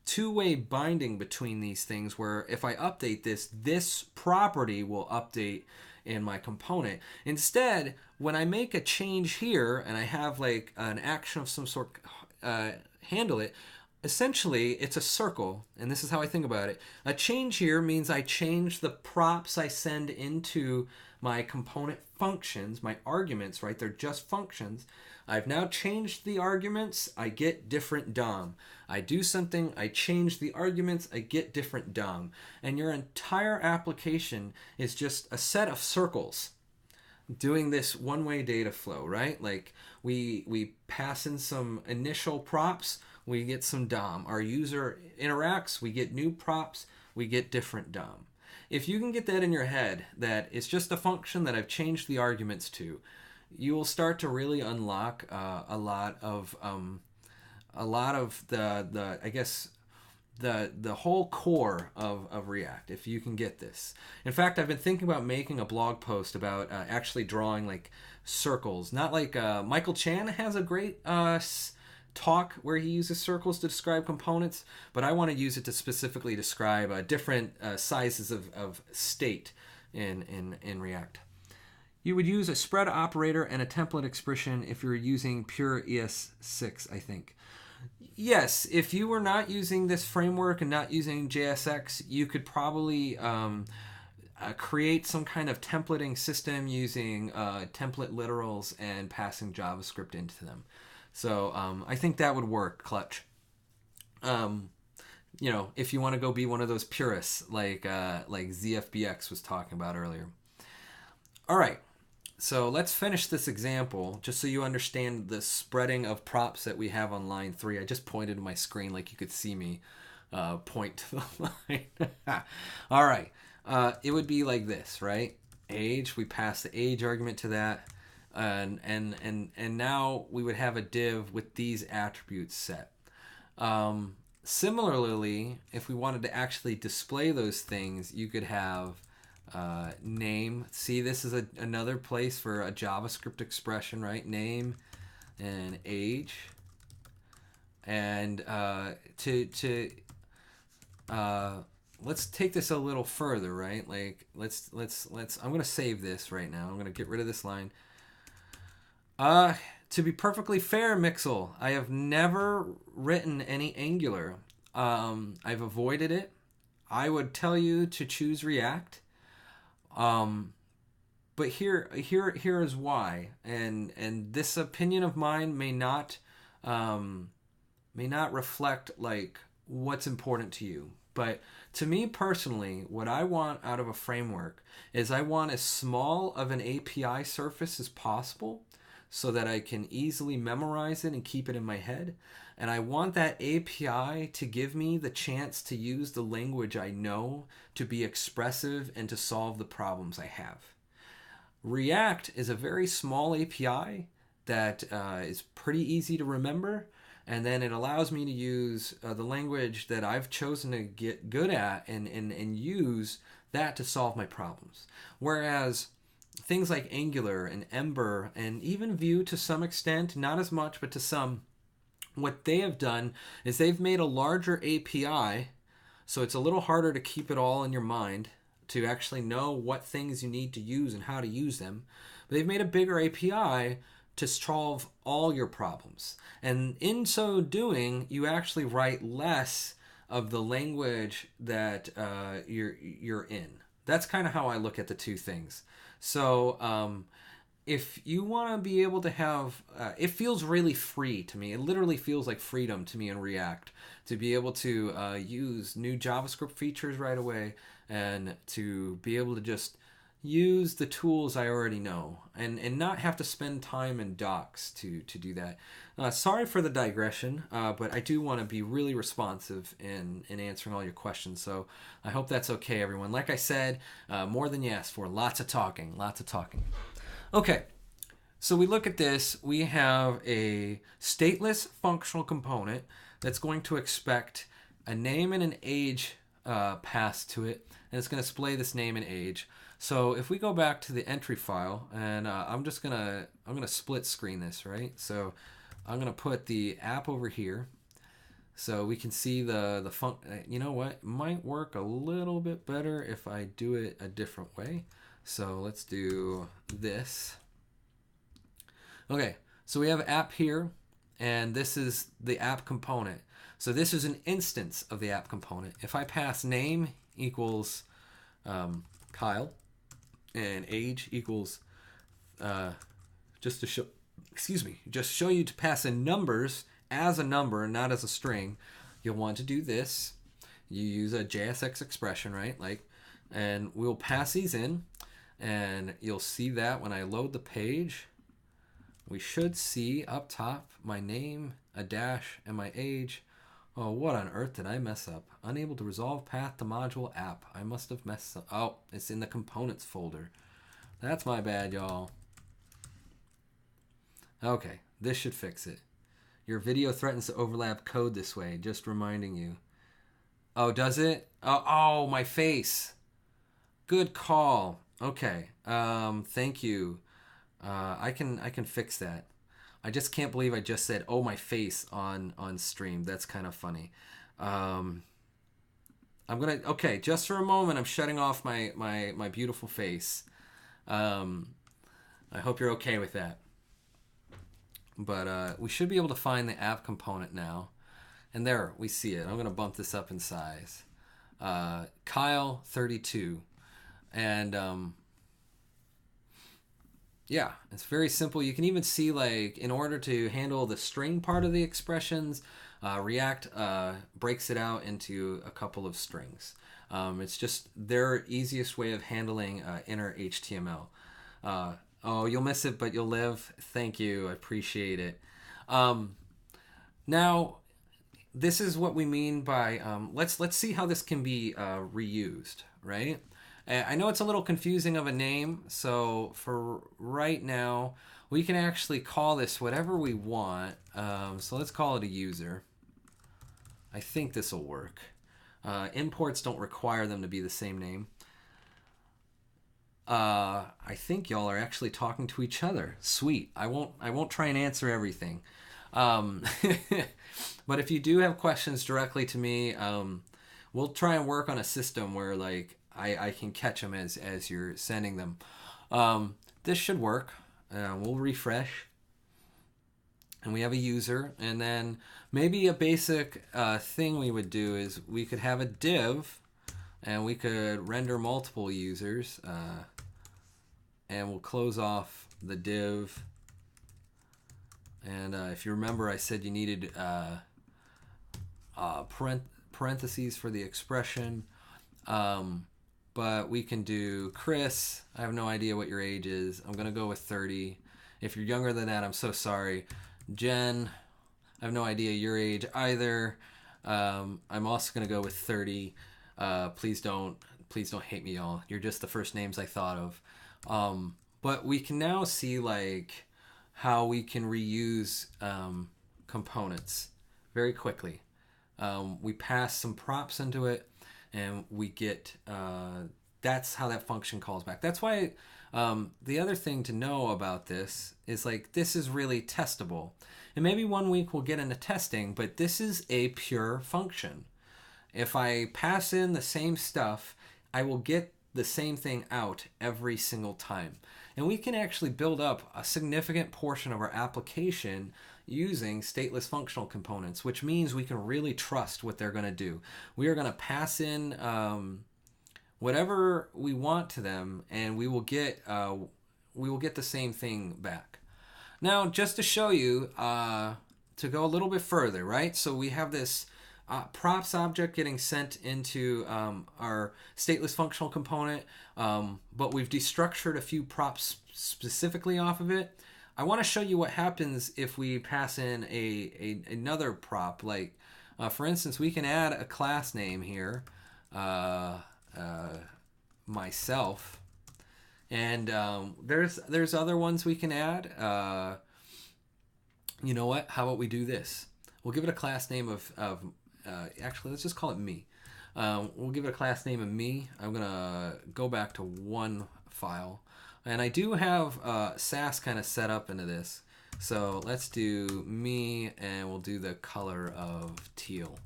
two-way binding between these things where if I update this property will update in my component. Instead, when I make a change here and I have like an action of some sort handle it, essentially it's a circle, and this is how I think about it. A change here means I change the props I send into my component functions, my arguments, right? They're just functions. I've now changed the arguments, I get different DOM. I do something, I change the arguments, I get different DOM. And your entire application is just a set of circles doing this one-way data flow, right? Like we pass in some initial props, we get some DOM. Our user interacts, we get new props, we get different DOM. If you can get that in your head, that it's just a function that I've changed the arguments to, you will start to really unlock a lot of the I guess the whole core of React, if you can get this. In fact, I've been thinking about making a blog post about actually drawing like circles. Not like Michael Chan has a great talk where he uses circles to describe components, but I want to use it to specifically describe different sizes of state in React. You would use a spread operator and a template expression if you're using pure ES6, I think. Yes, if you were not using this framework and not using JSX, you could probably create some kind of templating system using template literals and passing JavaScript into them. So I think that would work, Clutch. If you want to go be one of those purists like ZFBX was talking about earlier. All right. So let's finish this example just so you understand the spreading of props that we have on line 3. I just pointed to my screen like you could see me point to the line. All right. It would be like this, right? Age, we pass the age argument to that. And now we would have a div with these attributes set. Similarly, if we wanted to actually display those things, you could have name. See, this is another place for a JavaScript expression, right? Name and age. And let's take this a little further, right? Like let's I'm gonna save this right now. I'm gonna get rid of this line. To be perfectly fair, Mixel, I have never written any Angular. I've avoided it. I would tell you to choose React. But here is why, and this opinion of mine may not reflect like what's important to you. But to me personally, what I want out of a framework is I want as small of an API surface as possible so that I can easily memorize it and keep it in my head. And I want that API to give me the chance to use the language I know to be expressive and to solve the problems I have. React is a very small API that is pretty easy to remember, and then it allows me to use the language that I've chosen to get good at and use that to solve my problems. Whereas things like Angular and Ember and even Vue to some extent, not as much, but to some, what they have done is they've made a larger API, so it's a little harder to keep it all in your mind, to actually know what things you need to use and how to use them. But they've made a bigger API to solve all your problems. And in so doing, you actually write less of the language that you're in. That's kind of how I look at the two things. So if you want to be able to have, it feels really free to me. It literally feels like freedom to me in React to be able to use new JavaScript features right away and to be able to just use the tools I already know and not have to spend time in docs to do that. Sorry for the digression, but I do want to be really responsive in answering all your questions. So I hope that's okay, everyone. Like I said, more than you asked for. Lots of talking. Okay, so we look at this. We have a stateless functional component that's going to expect a name and an age pass to it, and it's going to display this name and age. So if we go back to the entry file, and I'm gonna split screen this, right? So I'm gonna put the app over here, so we can see the you know what? It might work a little bit better if I do it a different way. So let's do this. Okay, so we have app here, and this is the app component. So this is an instance of the app component. If I pass name equals Kyle, and age equals just to show you to pass in numbers as a number, not as a string, you'll want to do this. You use a JSX expression, right? And we'll pass these in, and you'll see that when I load the page, we should see up top my name, a dash, and my age. Oh, what on earth did I mess up? Unable to resolve path to module app. I must have messed up. Oh, it's in the components folder. That's my bad, y'all. Okay, this should fix it. Your video threatens to overlap code this way. Just reminding you. Oh, does it? Oh, my face. Good call. Okay. Thank you. I can fix that. I just can't believe I just said, "Oh, my face" on stream. That's kind of funny. I'm gonna. Okay, just for a moment, I'm shutting off my beautiful face. I hope you're okay with that. But we should be able to find the app component now. And there, we see it. I'm going to bump this up in size. Kyle, 32. And yeah, it's very simple. You can even see, in order to handle the string part of the expressions, React breaks it out into a couple of strings. It's just their easiest way of handling inner HTML. Oh, you'll miss it, but you'll live. Thank you. I appreciate it. Now, this is what we mean by let's see how this can be reused, right? I know it's a little confusing of a name, so for right now, we can actually call this whatever we want. So let's call it a user. I think this will work. Imports don't require them to be the same name. I think y'all are actually talking to each other. Sweet. I won't try and answer everything. But if you do have questions directly to me, we'll try and work on a system where I can catch them as you're sending them. This should work. We'll refresh. And we have a user. And then maybe a basic thing we would do is we could have a div, and we could render multiple users. And we'll close off the div. And if you remember, I said you needed parentheses for the expression. But we can do Chris. I have no idea what your age is. I'm going to go with 30. If you're younger than that, I'm so sorry. Jen, I have no idea your age either. I'm also going to go with 30. Please don't hate me, y'all. You're just the first names I thought of. But we can now see how we can reuse components very quickly. We pass some props into it, and we get that's how that function calls back. That's why the other thing to know about this is this is really testable. And maybe one week we'll get into testing, but this is a pure function. If I pass in the same stuff, I will get the same thing out every single time. And we can actually build up a significant portion of our application using stateless functional components, which means we can really trust what they're going to do. We are going to pass in whatever we want to them, and we will get the same thing back. Now, just to show you, to go a little bit further, right? So we have this props object getting sent into our stateless functional component, but we've destructured a few props specifically off of it. I want to show you what happens if we pass in another prop. For instance, we can add a class name here, myself, and there's other ones we can add. You know what? How about we do this? We'll give it a class name of actually, let's just call it me. We'll give it a class name of me. I'm going to go back to one file. And I do have Sass kind of set up into this. So let's do me, and we'll do the color of teal.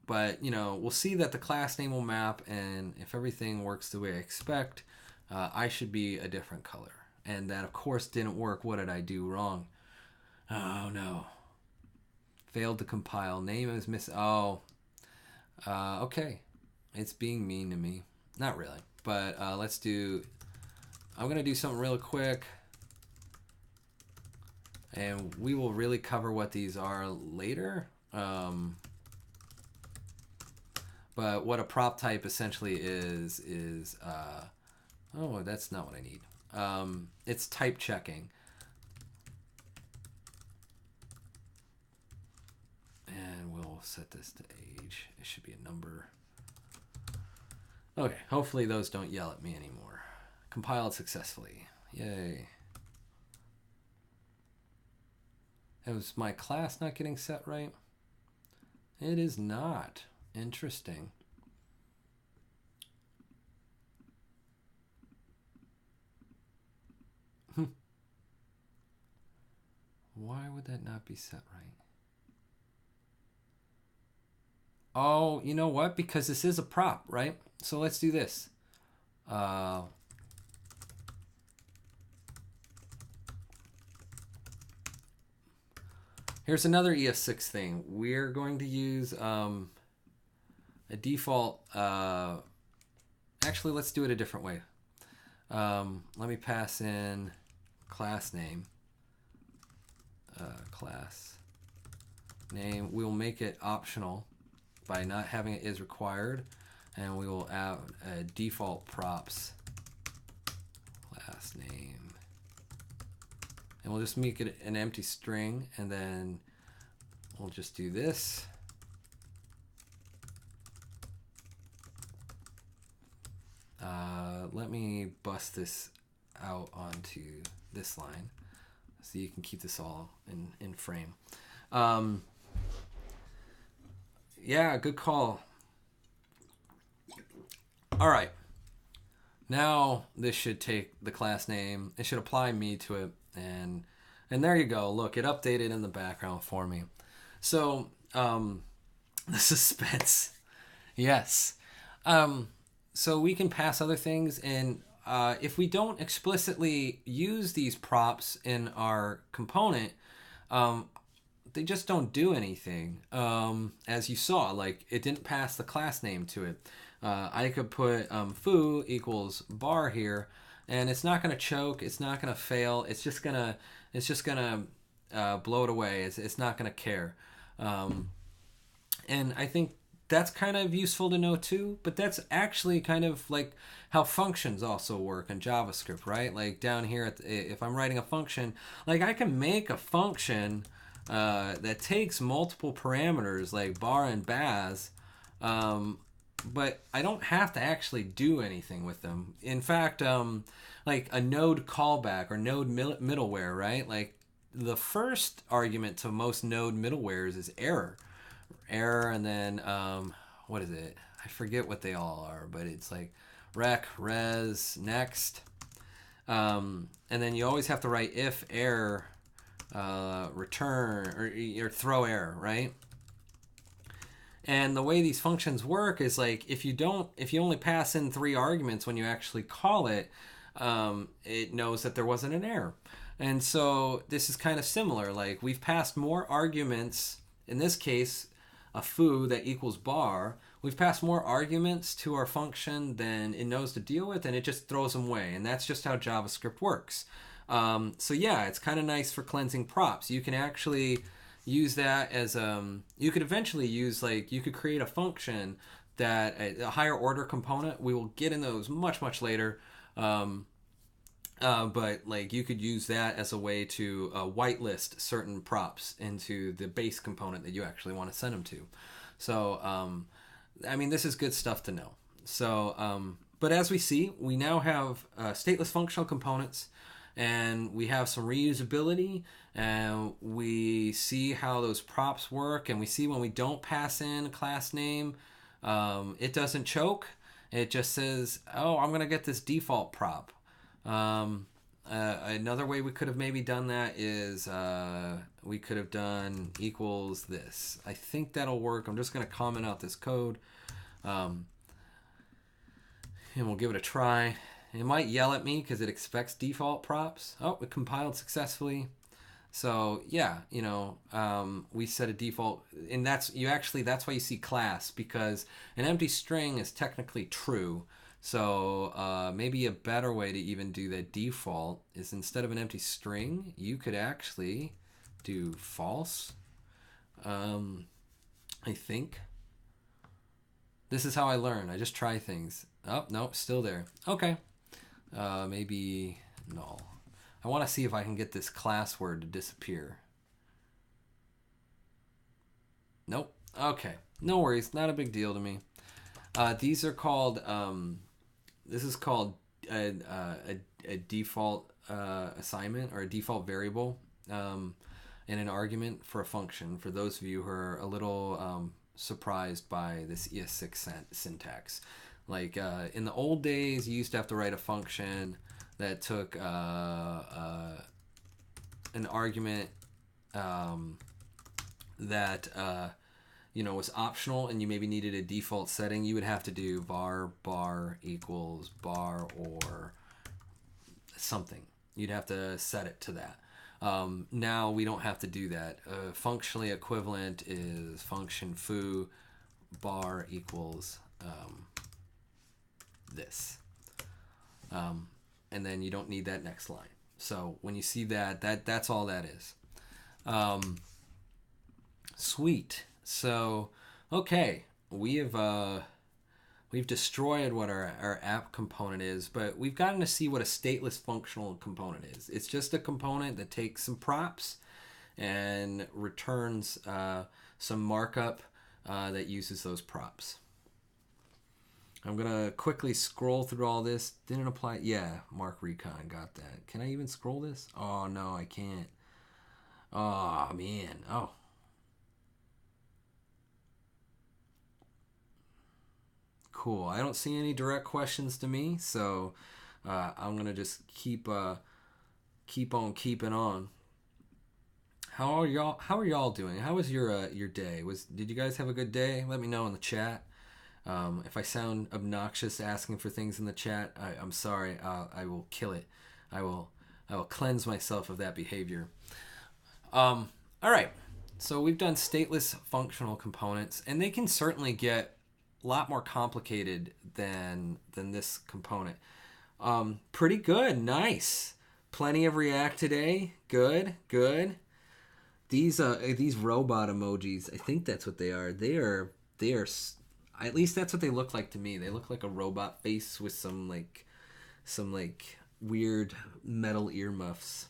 But, you know, we'll see that the class name will map, and if everything works the way I expect, I should be a different color. And that, of course, didn't work. What did I do wrong? Oh, no. Failed to compile. Name is missing. Oh. Okay. It's being mean to me. Not really. But let's do... I'm going to do something real quick. And we will really cover what these are later. But what a prop type essentially is oh, that's not what I need. It's type checking. And we'll set this to age. It should be a number. Okay, hopefully those don't yell at me anymore. Compiled successfully. Yay. Is my class not getting set right? It is not. Interesting. Why would that not be set right? Oh, you know what? Because this is a prop, right? So let's do this. Here's another ES6 thing. We're going to use a default... actually, let's do it a different way. Let me pass in class name. Class name. We'll make it optional by not having it is required. And we will add default props. Class name. And we'll just make it an empty string, and then we'll just do this. Let me bust this out onto this line so you can keep this all in frame. Yeah, good call. All right. Now this should take the class name. It should apply me to it. And there you go. Look, it updated in the background for me. So the suspense. Yes. So we can pass other things. And if we don't explicitly use these props in our component, they just don't do anything. As you saw, like it didn't pass the class name to it. I could put foo equals bar here, and it's not going to choke. It's not going to fail. It's just gonna blow it away. It's not going to care. And I think that's kind of useful to know too. But that's actually kind of like how functions also work in JavaScript, right? Like down here, if I'm writing a function, like I can make a function that takes multiple parameters like bar and baz, but I don't have to actually do anything with them. In fact, like a node callback or node middleware, right? Like the first argument to most node middlewares is error, and then what is it? I forget what they all are, but it's like rec, res, next, and then you always have to write if error. Return or throw error, right? And the way these functions work is like if you only pass in 3 arguments when you actually call it, it knows that there wasn't an error. And so this is kind of similar. Like we've passed more arguments, in this case, a foo that equals bar. We've passed more arguments to our function than it knows to deal with, and it just throws them away. And that's just how JavaScript works. So yeah, it's kind of nice for cleansing props. You can actually use that as you could eventually use, like, you could create a function that a higher order component. We will get in those much later. But like you could use that as a way to whitelist certain props into the base component that you actually want to send them to. So I mean, this is good stuff to know. So but as we see, we now have stateless functional components. and we have some reusability, and we see how those props work, and we see when we don't pass in a class name, it doesn't choke. It just says, oh, I'm going to get this default prop. Another way we could have maybe done that is we could have done equals this. I think that'll work. I'm just going to comment out this code, and we'll give it a try. It might yell at me because it expects default props. Oh, it compiled successfully. So yeah, we set a default, and that's why you see class, because an empty string is technically true. So maybe a better way to even do the default is, instead of an empty string, you could actually do false. I think. This is how I learn. I just try things. Oh, no, still there. Okay. Maybe null. I want to see if I can get this class word to disappear. Nope. Okay. No worries. Not a big deal to me. These are called... this is called a default assignment, or a default variable in an argument for a function, for those of you who are a little surprised by this ES6 syntax. Like in the old days, you used to have to write a function that took an argument that was optional, and you maybe needed a default setting. You would have to do var bar equals bar or something. You'd have to set it to that. Now we don't have to do that. Functionally equivalent is function foo bar equals this. And then you don't need that next line. So when you see that's all that is. Sweet. So, okay, we've destroyed what our app component is, but we've gotten to see what a stateless functional component is. It's just a component that takes some props and returns some markup that uses those props. I'm going to quickly scroll through all this. Didn't apply. Yeah, Mark Recon got that. Can I even scroll this? Oh, no, I can't. Oh, man. Oh. Cool. I don't see any direct questions to me, so I'm going to just keep on keeping on. How are y'all doing? How was your day? Did you guys have a good day? Let me know in the chat. If I sound obnoxious asking for things in the chat, I'm sorry. I will kill it. I will cleanse myself of that behavior. All right. So we've done stateless functional components, and they can certainly get a lot more complicated than this component. Pretty good. Nice. Plenty of React today. Good. These robot emojis, I think that's what they are. They are at least that's what they look like to me. They look like a robot face with some weird metal earmuffs.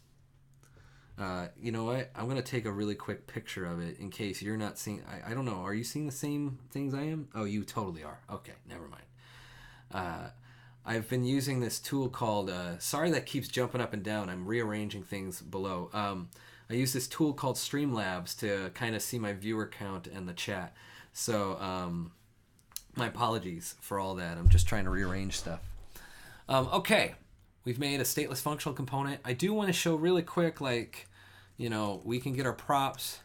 You know what? I'm going to take a really quick picture of it in case you're not seeing... I don't know. Are you seeing the same things I am? Oh, you totally are. Okay, never mind. I've been using this tool called... sorry that keeps jumping up and down. I'm rearranging things below. I use this tool called Streamlabs to kind of see my viewer count and the chat. So, my apologies for all that. I'm just trying to rearrange stuff. Okay. We've made a stateless functional component. I do want to show really quick, we can get our props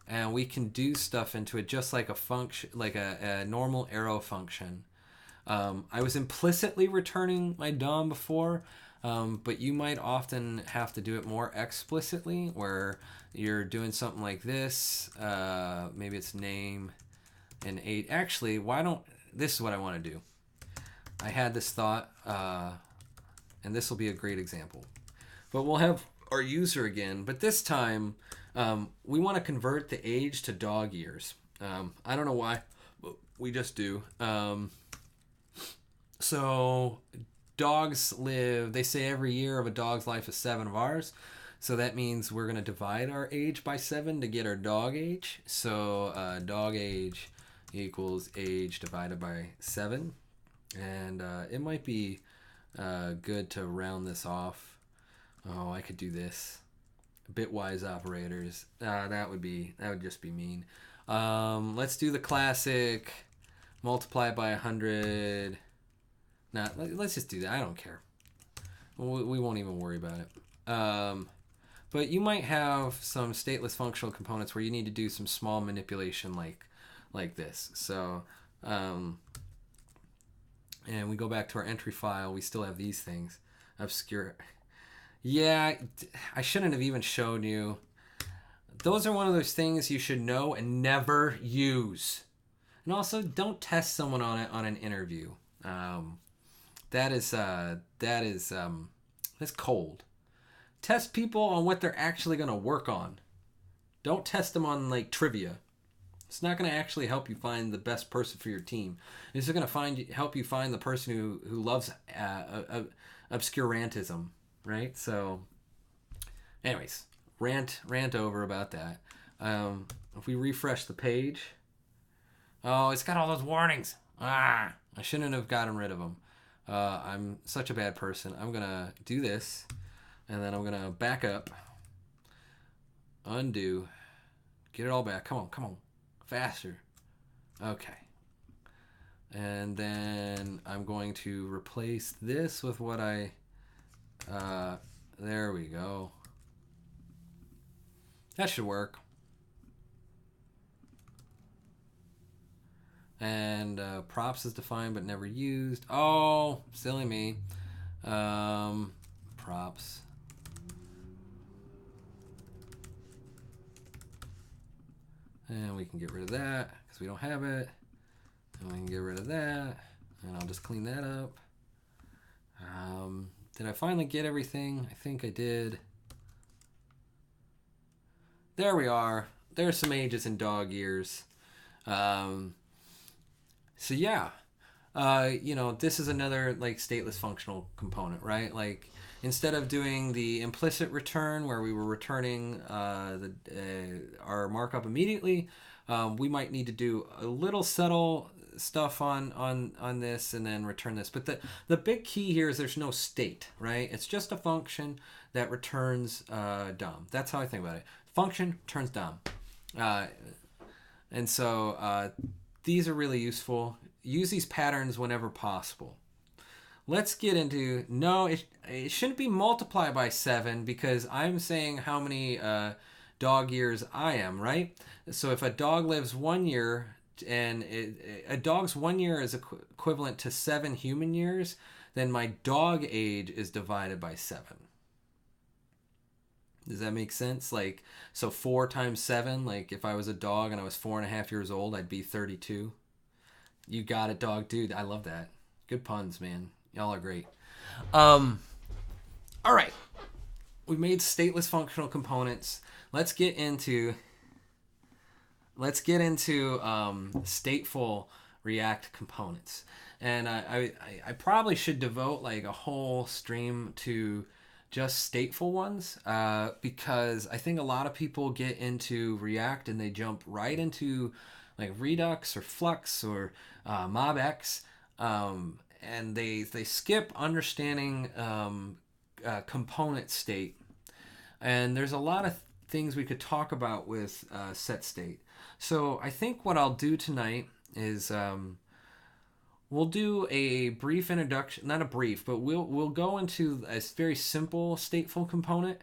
and we can do stuff into it just like a function, like a normal arrow function. I was implicitly returning my DOM before, but you might often have to do it more explicitly, where you're doing something like this. Maybe it's name and 8. Actually, this is what I want to do. I had this thought, and this will be a great example. But we'll have our user again, but this time we want to convert the age to dog years. I don't know why, but we just do. So dogs live, they say every year of a dog's life is 7 of ours. So that means we're going to divide our age by 7 to get our dog age. So dog age equals age divided by 7. And it might be good to round this off Oh, I could do this. Bitwise operators. That would just be mean. Let's do the classic. Multiply by 100. Nah, let's just do that. I don't care. We won't even worry about it. But you might have some stateless functional components where you need to do some small manipulation like this. So, and we go back to our entry file. We still have these things. Obscure. Yeah, I shouldn't have even shown you. Those are one of those things you should know and never use. And also, don't test someone on it on an interview. That's cold. Test people on what they're actually going to work on. Don't test them on like trivia. It's not going to actually help you find the best person for your team. It's going to help you find the person who loves obscurantism, right? So, anyways, rant over about that. If we refresh the page, oh, it's got all those warnings. I shouldn't have gotten rid of them. I'm such a bad person. I'm gonna do this, and then I'm gonna back up, undo, get it all back. Come on, faster. Okay. And then I'm going to replace this with what there we go. That should work. And props is defined but never used. Oh, silly me. Props. And we can get rid of that because we don't have it. And we can get rid of that. And I'll just clean that up. Did I finally get everything? I think I did. There we are. There's some ages and dog years. So yeah, this is another like stateless functional component, right? Like instead of doing the implicit return where we were returning our markup immediately, we might need to do a little subtle stuff on this and then return this. But the big key here is there's no state, right? It's just a function that returns DOM. That's how I think about it. Function turns DOM. And so these are really useful. Use these patterns whenever possible. Let's get into, no, it shouldn't be multiplied by 7 because I'm saying how many dog years I am, right? So if a dog lives 1 year and a dog's 1 year is equivalent to 7 human years, then my dog age is divided by 7. Does that make sense? Like, so 4 times 7, like if I was a dog and I was 4.5 years old, I'd be 32. You got it, dog. Dude, I love that. Good puns, man. Y'all are great. All right. We made stateless functional components. Let's get into stateful React components. And I probably should devote like a whole stream to just stateful ones because I think a lot of people get into React and they jump right into like Redux or Flux or MobX, and they skip understanding component state. And there's a lot of things we could talk about with set state. So I think what I'll do tonight is we'll do a brief introduction, not a brief, but we'll go into a very simple stateful component,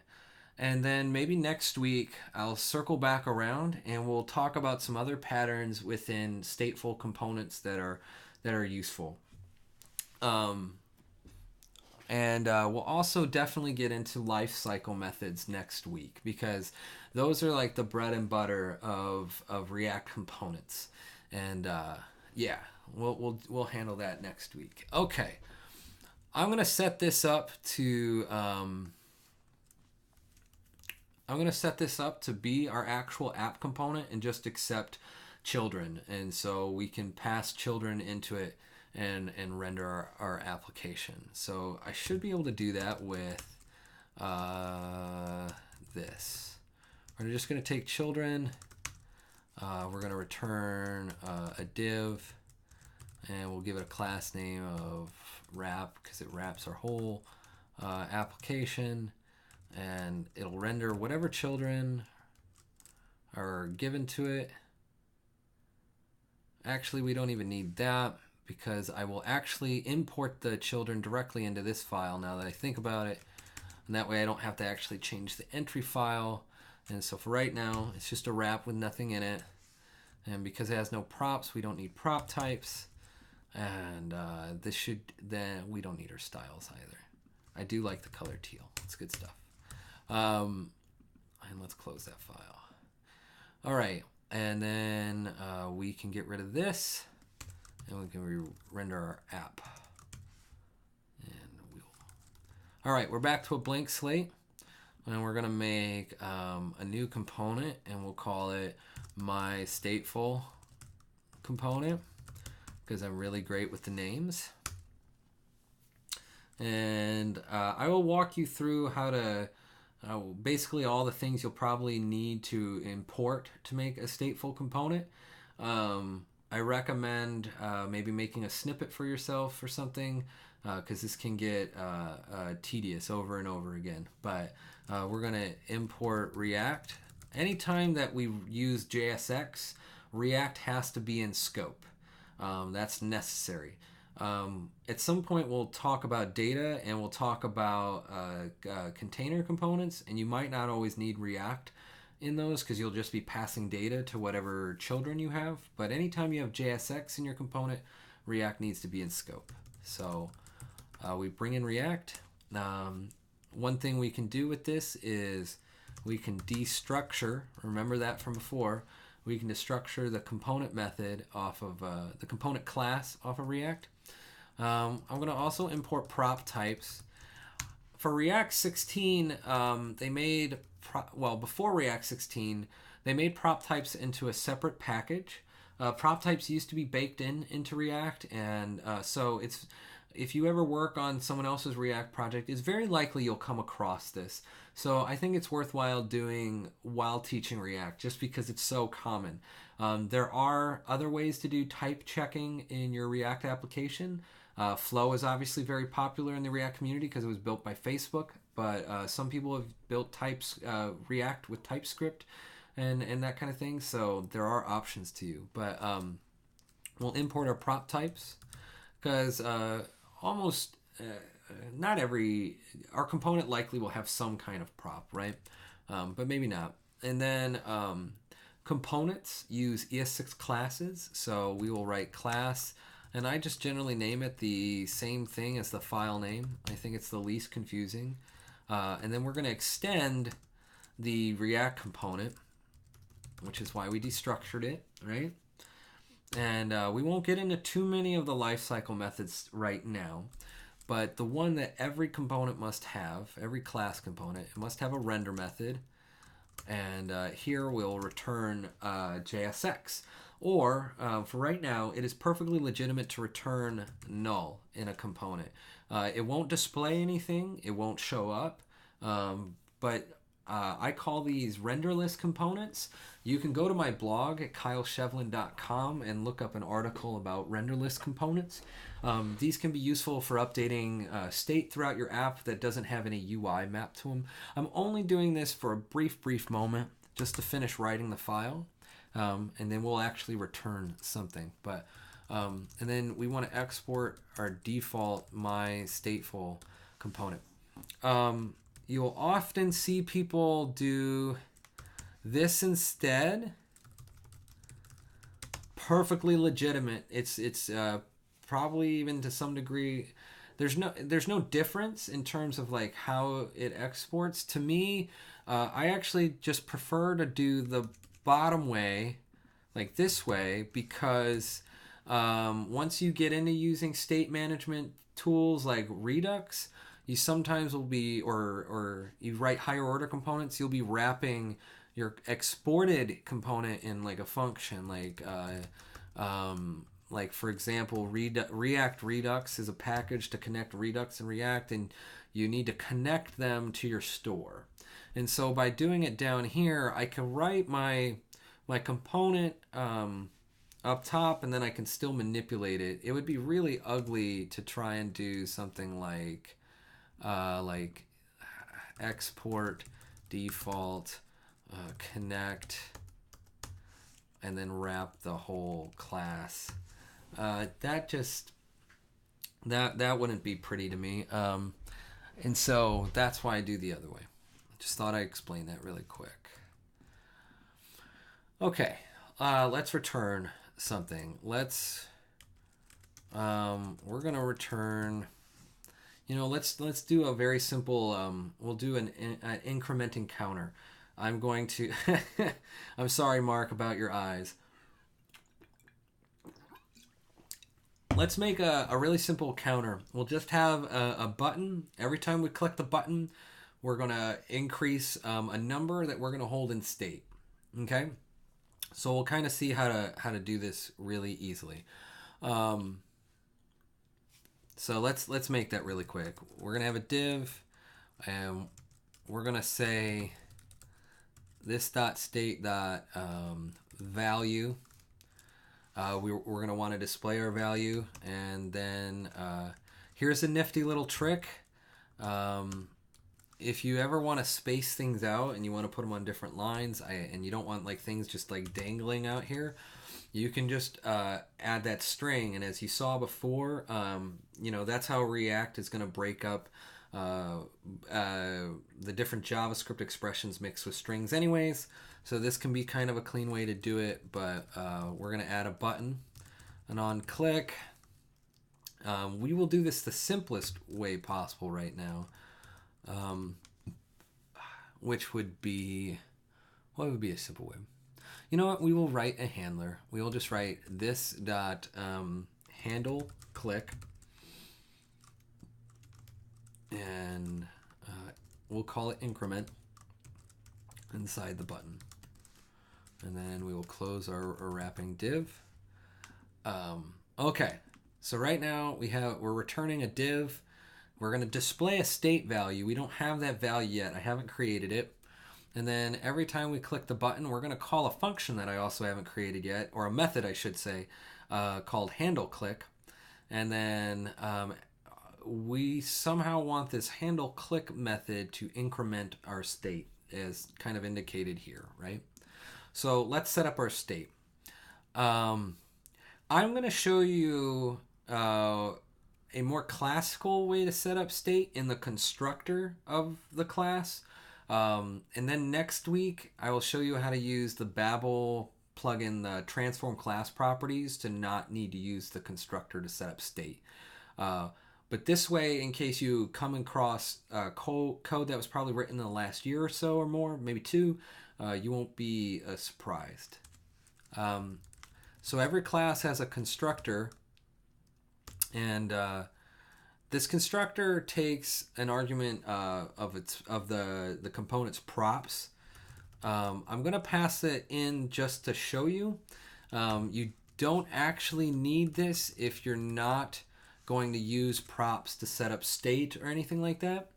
and then maybe next week I'll circle back around and we'll talk about some other patterns within stateful components that are useful. And we'll also definitely get into life cycle methods next week because those are like the bread and butter of React components. And yeah, we'll handle that next week. Okay, I'm gonna set this up to be our actual app component and just accept children, and so we can pass children into it and render our application. So I should be able to do that with this. We're just going to take children. We're going to return a div, and we'll give it a class name of wrap because it wraps our whole application. and it'll render whatever children are given to it. Actually, we don't even need that because I will actually import the children directly into this file now that I think about it. And that way I don't have to actually change the entry file. And so for right now, it's just a wrap with nothing in it. And because it has no props, we don't need prop types. And this should, then we don't need our styles either. I do like the color teal. It's good stuff. And let's close that file. All right. And then we can get rid of this. And we can render our app. All right, we're back to a blank slate. And we're going to make a new component. And we'll call it my Stateful component, because I'm really great with the names. And I will walk you through how to, basically all the things you'll probably need to import to make a stateful component. I recommend maybe making a snippet for yourself or something, because this can get tedious over and over again. But we're going to import React. Anytime that we use JSX, React has to be in scope. That's necessary. At some point we'll talk about data and we'll talk about container components, and you might not always need React in those because you'll just be passing data to whatever children you have. But anytime you have JSX in your component, React needs to be in scope. So we bring in React. One thing we can do with this is we can destructure. Remember that from before. We can destructure the component method off of the component class off of React. I'm going to also import prop types. For React 16, they made, before React 16, they made prop types into a separate package. Prop types used to be baked into React, and so if you ever work on someone else's React project, it's very likely you'll come across this. So I think it's worthwhile doing while teaching React, just because it's so common. There are other ways to do type checking in your React application. Flow is obviously very popular in the React community because it was built by Facebook, but some people have built React with TypeScript and that kind of thing. So there are options to you, but we'll import our prop types because almost not our component likely will have some kind of prop, right? But maybe not. And then components use ES6 classes, so we will write class, and I just generally name it the same thing as the file name. I think it's the least confusing. And then we're going to extend the React component, which is why we destructured it, right? And we won't get into too many of the lifecycle methods right now, but the one that every component must have, every class component, it must have a render method. And here we'll return JSX. Or, for right now, it is perfectly legitimate to return null in a component. It won't display anything, it won't show up, but I call these renderless components. You can go to my blog at kyleshevlin.com and look up an article about renderless components. These can be useful for updating state throughout your app that doesn't have any UI mapped to them. I'm only doing this for a brief moment just to finish writing the file, and then we'll actually return something. But and then we want to export our default my stateful component. You'll often see people do this instead. Perfectly legitimate. It's probably even to some degree there's no difference in terms of like how it exports. To me, I actually just prefer to do the bottom way, like this way, because once you get into using state management tools like Redux, you sometimes will be, or you write higher order components, you'll be wrapping your exported component in like a function, like for example, React Redux is a package to connect Redux and React, and you need to connect them to your store. And so by doing it down here, I can write my component up top, and then I can still manipulate it. It would be really ugly to try and do something like export default connect, and then wrap the whole class. That wouldn't be pretty to me. And so that's why I do the other way. Just thought I'd explain that really quick. Okay, let's return something. Let's we're gonna return. Let's do a very simple. We'll do an incrementing counter. I'm going to. I'm sorry, Mark, about your eyes. Let's make a really simple counter. We'll just have a button. Every time we click the button, we're going to increase a number that we're going to hold in state. Okay? So we'll kind of see how to do this really easily. So let's make that really quick. We're going to have a div, and we're going to say this.state.value. We're going to want to display our value, and then here's a nifty little trick. If you ever want to space things out and you want to put them on different lines, and you don't want things just dangling out here, you can just add that string. And as you saw before, that's how React is going to break up the different JavaScript expressions mixed with strings anyways. So this can be kind of a clean way to do it, but we're going to add a button, and on click, we will do this the simplest way possible right now, which would be, what would be a simple way? You know what? We will write a handler. We will just write this dot handle click, and we'll call it increment inside the button. And then we will close our wrapping div. Okay, so right now we're returning a div. We're going to display a state value. We don't have that value yet. I haven't created it. And then every time we click the button, we're going to call a function that I also haven't created yet, or a method, I should say, called handle click. And then we somehow want this handle click method to increment our state, as kind of indicated here, right? So let's set up our state. I'm going to show you a more classical way to set up state in the constructor of the class. And then next week, I will show you how to use the Babel plugin, the transform class properties, to not need to use the constructor to set up state. But this way, in case you come across code that was probably written in the last year or so or more, maybe 2, you won't be surprised. So every class has a constructor, and this constructor takes an argument of the component's props. I'm going to pass it in just to show you. You don't actually need this if you're not going to use props to set up state or anything like that.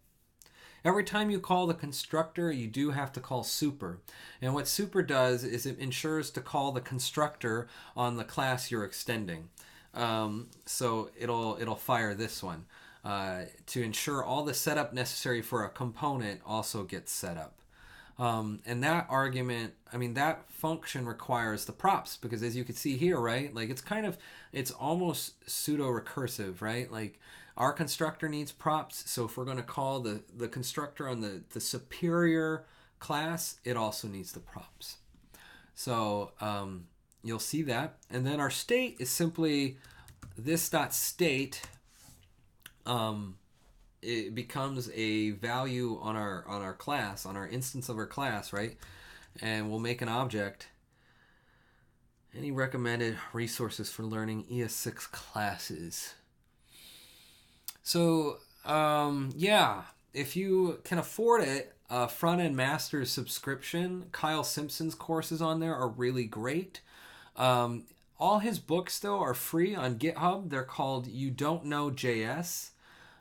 Every time you call the constructor, you do have to call super. And what super does is it ensures to call the constructor on the class you're extending. So it'll fire this one to ensure all the setup necessary for a component also gets set up. And that argument, that function requires the props, because as you can see here, right, it's almost pseudo recursive, right? Our constructor needs props, so if we're going to call the constructor on the superior class, it also needs the props. So you'll see that. And then our state is simply this.state. It becomes a value on our class, on our instance of our class, right? And we'll make an object. Any recommended resources for learning ES6 classes? So, if you can afford it, Front-End Masters subscription, Kyle Simpson's courses on there are really great. All his books, though, are free on GitHub. They're called You Don't Know JS.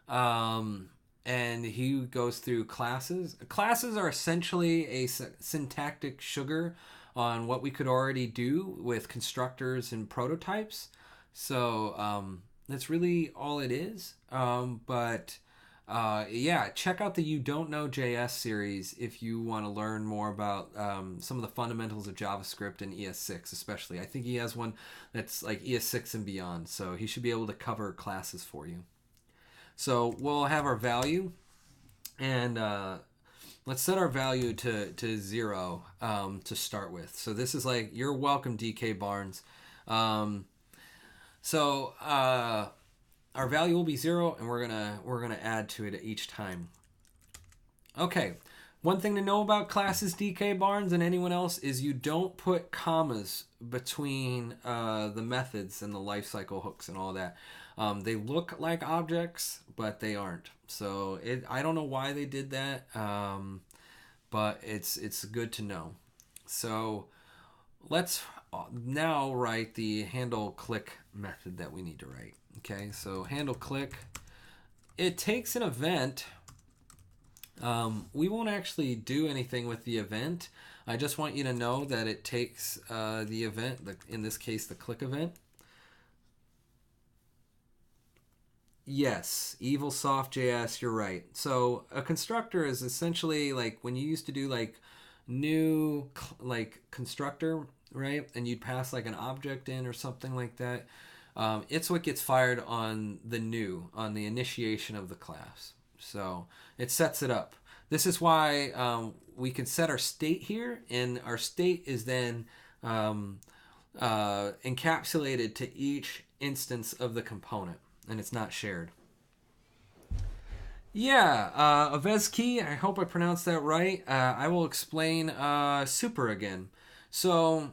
And he goes through classes. Classes are essentially a syntactic sugar on what we could already do with constructors and prototypes. So, that's really all it is. But yeah, check out the You Don't Know JS series if you want to learn more about some of the fundamentals of JavaScript and ES6 especially. I think he has one that's like ES6 and beyond, so he should be able to cover classes for you. So we'll have our value, and let's set our value to 0 to start with. So this is like, you're welcome, DK Barnes. Our value will be 0, and we're gonna add to it each time. Okay, one thing to know about classes, DK Barnes and anyone else, is you don't put commas between the methods and the lifecycle hooks and all that. They look like objects, but they aren't. So I don't know why they did that, but it's good to know. So let's now write the handle click method that we need to write. Okay, so handle click, it takes an event. We won't actually do anything with the event. I just want you to know that it takes the event, in this case the click event. Yes, EvilSoft.js, you're right. So a constructor is essentially like when you used to do like new like constructor, right? And you'd pass like an object in or something like that. It's what gets fired on the initiation of the class. So it sets it up. This is why we can set our state here, and our state is then encapsulated to each instance of the component, and it's not shared. Yeah, Avezki, I hope I pronounced that right. I will explain super again. So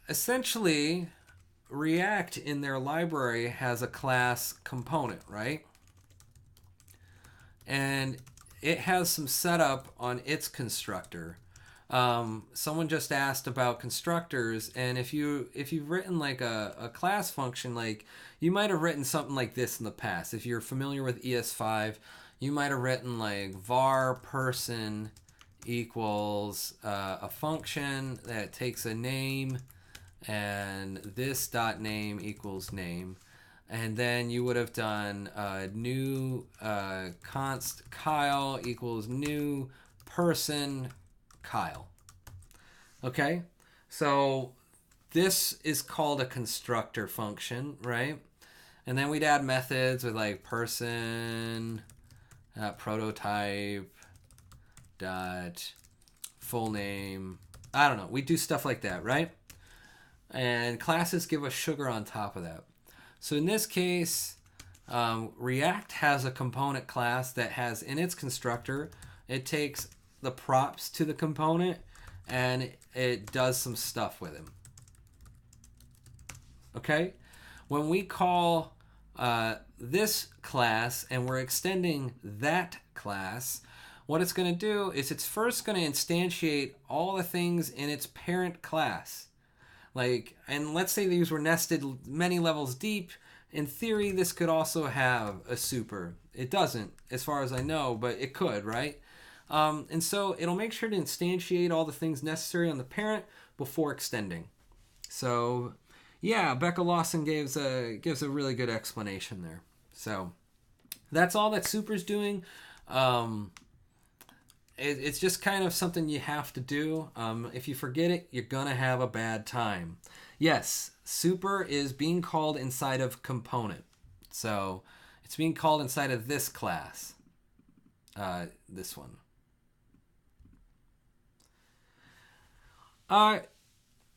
essentially, React in their library has a class component, right? And it has some setup on its constructor. Someone just asked about constructors, and if you've written like a class function, like you might have written something like this in the past. If you're familiar with ES5, you might have written like var person equals a function that takes a name, and this dot name equals name, and then you would have done new const Kyle equals new person Kyle. Okay, so this is called a constructor function, right? And then we'd add methods with like person prototype dot full name. I don't know. We do stuff like that, right? And classes give us sugar on top of that. So in this case, React has a component class that has in its constructor, it takes the props to the component and it does some stuff with them. Okay? When we call this class and we're extending that class, what it's going to do is it's first going to instantiate all the things in its parent class. Like, and let's say these were nested many levels deep. In theory, this could also have a super. It doesn't, as far as I know, but it could, right? And so it'll make sure to instantiate all the things necessary on the parent before extending. So, yeah, Becca Lawson gives a really good explanation there. So that's all that super's doing. It's just kind of something you have to do. If you forget it, you're going to have a bad time. Yes, super is being called inside of component. So it's being called inside of this class. This one.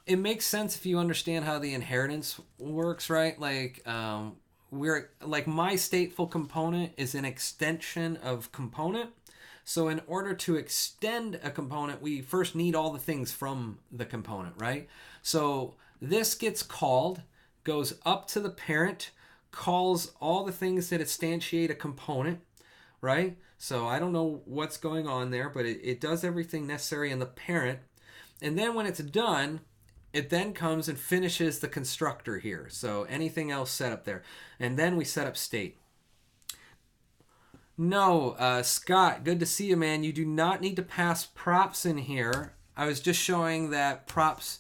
It makes sense if you understand how the inheritance works, right? Like, my stateful component is an extension of component. So in order to extend a component, we first need all the things from the component, right? So this gets called, goes up to the parent, calls all the things that instantiate a component, right? So I don't know what's going on there, but it does everything necessary in the parent. And then when it's done, it then comes and finishes the constructor here. So anything else set up there. And then we set up state. No, Scott, good to see you, man. You do not need to pass props in here. I was just showing that props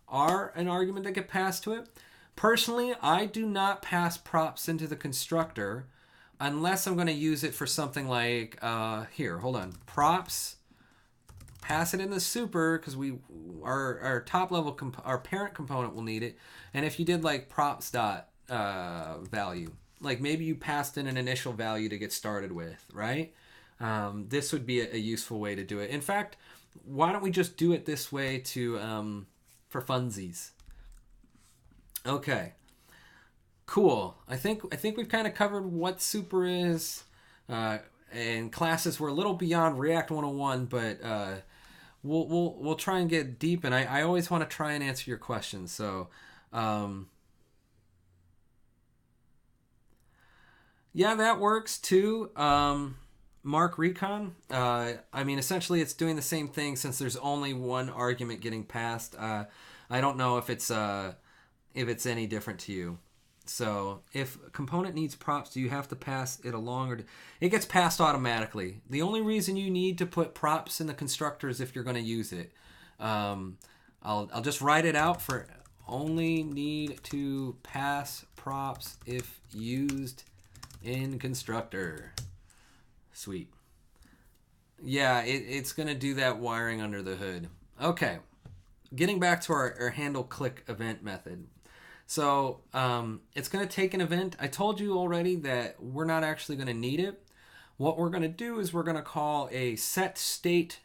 are an argument that get passed to it. Personally, I do not pass props into the constructor, unless I'm going to use it for something like, here, hold on, props, pass it in the super, because our top level, our parent component will need it. And if you did like props dot value, like maybe you passed in an initial value to get started with, right? This would be a useful way to do it. In fact, why don't we just do it this way to for funsies? Okay, cool. I think we've kind of covered what super is, and classes were a little beyond React 101, but we'll try and get deep. And I always want to try and answer your questions. So yeah, that works too. Mark Recon. I mean, essentially, it's doing the same thing since there's only one argument getting passed. I don't know if it's any different to you. So if a component needs props, do you have to pass it along, or it gets passed automatically? The only reason you need to put props in the constructor is if you're going to use it. I'll just write it out for only need to pass props if used in constructor. Sweet. Yeah, it's going to do that wiring under the hood. Okay, getting back to our handle click event method. So it's going to take an event. I told you already that we're not actually going to need it. What we're going to do is we're going to call a set state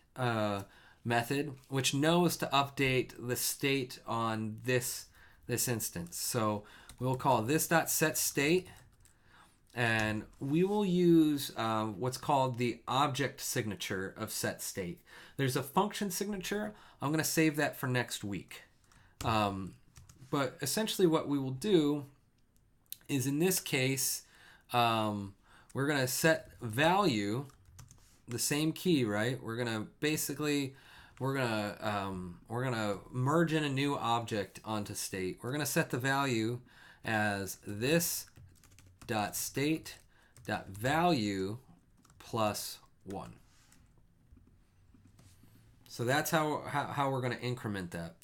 method, which knows to update the state on this instance. So we'll call this dot set state, and we will use what's called the object signature of set state. There's a function signature. I'm going to save that for next week. But essentially what we will do is, in this case, we're going to set value, the same key, right? We're going to basically, we're going to merge in a new object onto state. We're going to set the value as this dot state dot value plus 1. So that's how we're going to increment that.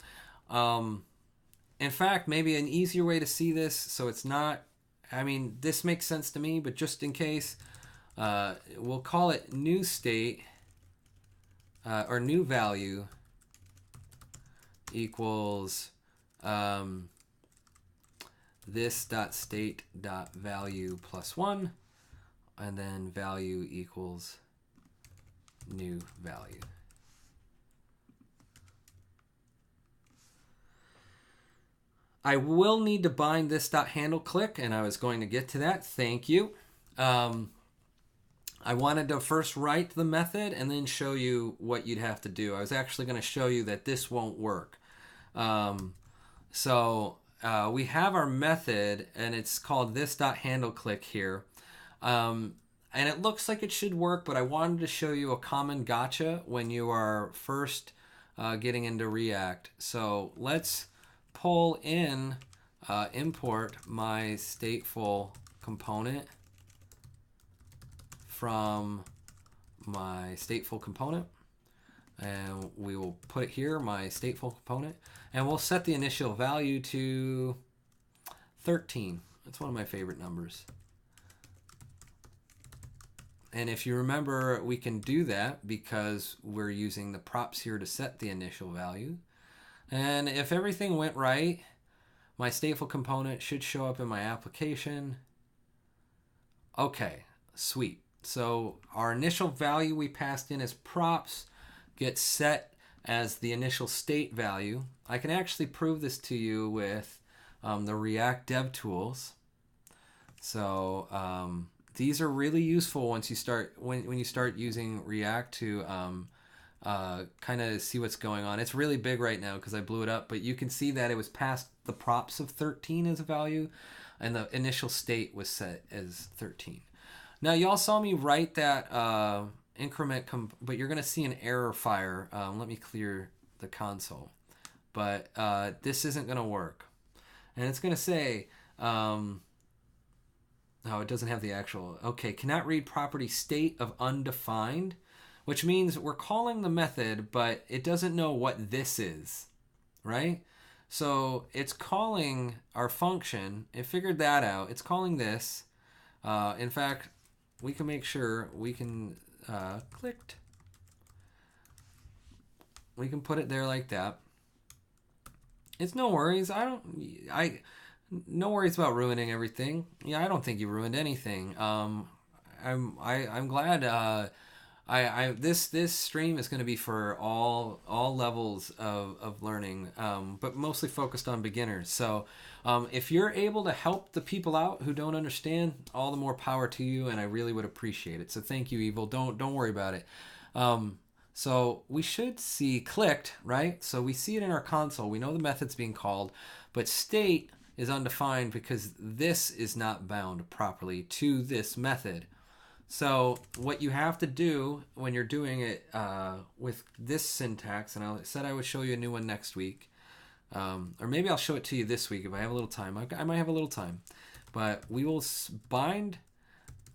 In fact, maybe an easier way to see this, so it's not, I mean, this makes sense to me, but just in case, we'll call it new state, or new value equals this dot state dot value plus 1, and then value equals new value. I will need to bind this dot handle click, and I was going to get to that. Thank you. I wanted to first write the method and then show you what you'd have to do. I was actually going to show you that this won't work. So we have our method, and it's called this dot handle click here. And it looks like it should work, but I wanted to show you a common gotcha when you are first getting into React. So let's pull in, import my stateful component from my stateful component, and we will put it here, my stateful component, and we'll set the initial value to 13. That's one of my favorite numbers. And if you remember, we can do that because we're using the props here to set the initial value. And if everything went right, my stateful component should show up in my application. Okay, sweet. So our initial value we passed in as props gets set as the initial state value. I can actually prove this to you with the React dev tools. So these are really useful once you start when you start using React to kind of see what's going on. It's really big right now because I blew it up, but you can see that it was passed the props of 13 as a value, and the initial state was set as 13. Now y'all saw me write that increment, but you're going to see an error fire. Let me clear the console. But this isn't going to work. And it's going to say, oh, it doesn't have the actual, okay, cannot read property state of undefined, which means we're calling the method, but it doesn't know what this is, right? So it's calling our function. It figured that out. It's calling this. In fact, we can make sure we can clicked. We can put it there like that. It's no worries. No worries about ruining everything. Yeah, I don't think you ruined anything. I'm glad. This stream is going to be for all levels of learning, but mostly focused on beginners. So, if you're able to help the people out who don't understand, all the more power to you, and I really would appreciate it. So, thank you, Evil. Don't worry about it. So we should see clicked, right? So we see it in our console. We know the method's being called, but state is undefined because this is not bound properly to this method. So what you have to do when you're doing it with this syntax, and I said I would show you a new one next week, or maybe I'll show it to you this week if I have a little time. I might have a little time, but we will bind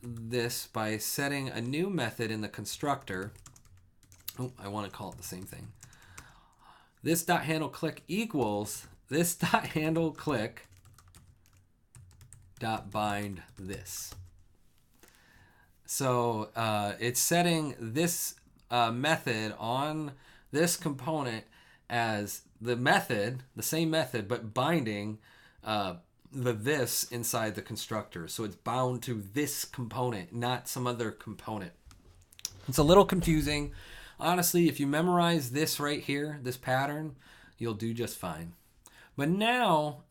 this by setting a new method in the constructor. Oh, I want to call it the same thing. This dot handle click equals this dot handle click dot bind this. So it's setting this method on this component as the method, the same method, but binding the this inside the constructor. So it's bound to this component, not some other component. It's a little confusing. Honestly, if you memorize this right here, this pattern, you'll do just fine. But now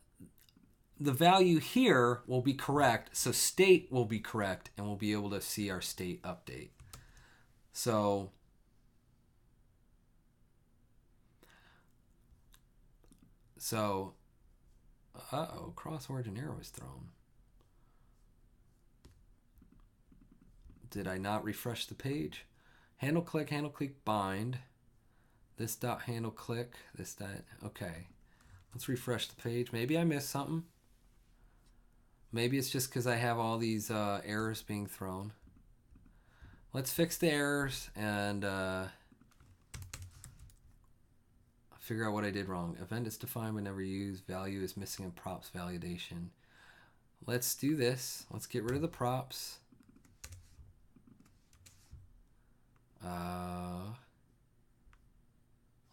the value here will be correct, so state will be correct, and we'll be able to see our state update. So cross origin error was thrown. Did I not refresh the page? Handle click, bind. This dot handle click, this dot, okay. Let's refresh the page. Maybe I missed something. Maybe it's just because I have all these errors being thrown. Let's fix the errors and figure out what I did wrong. Event is defined but never used. Value is missing in props validation. Let's do this. Let's get rid of the props.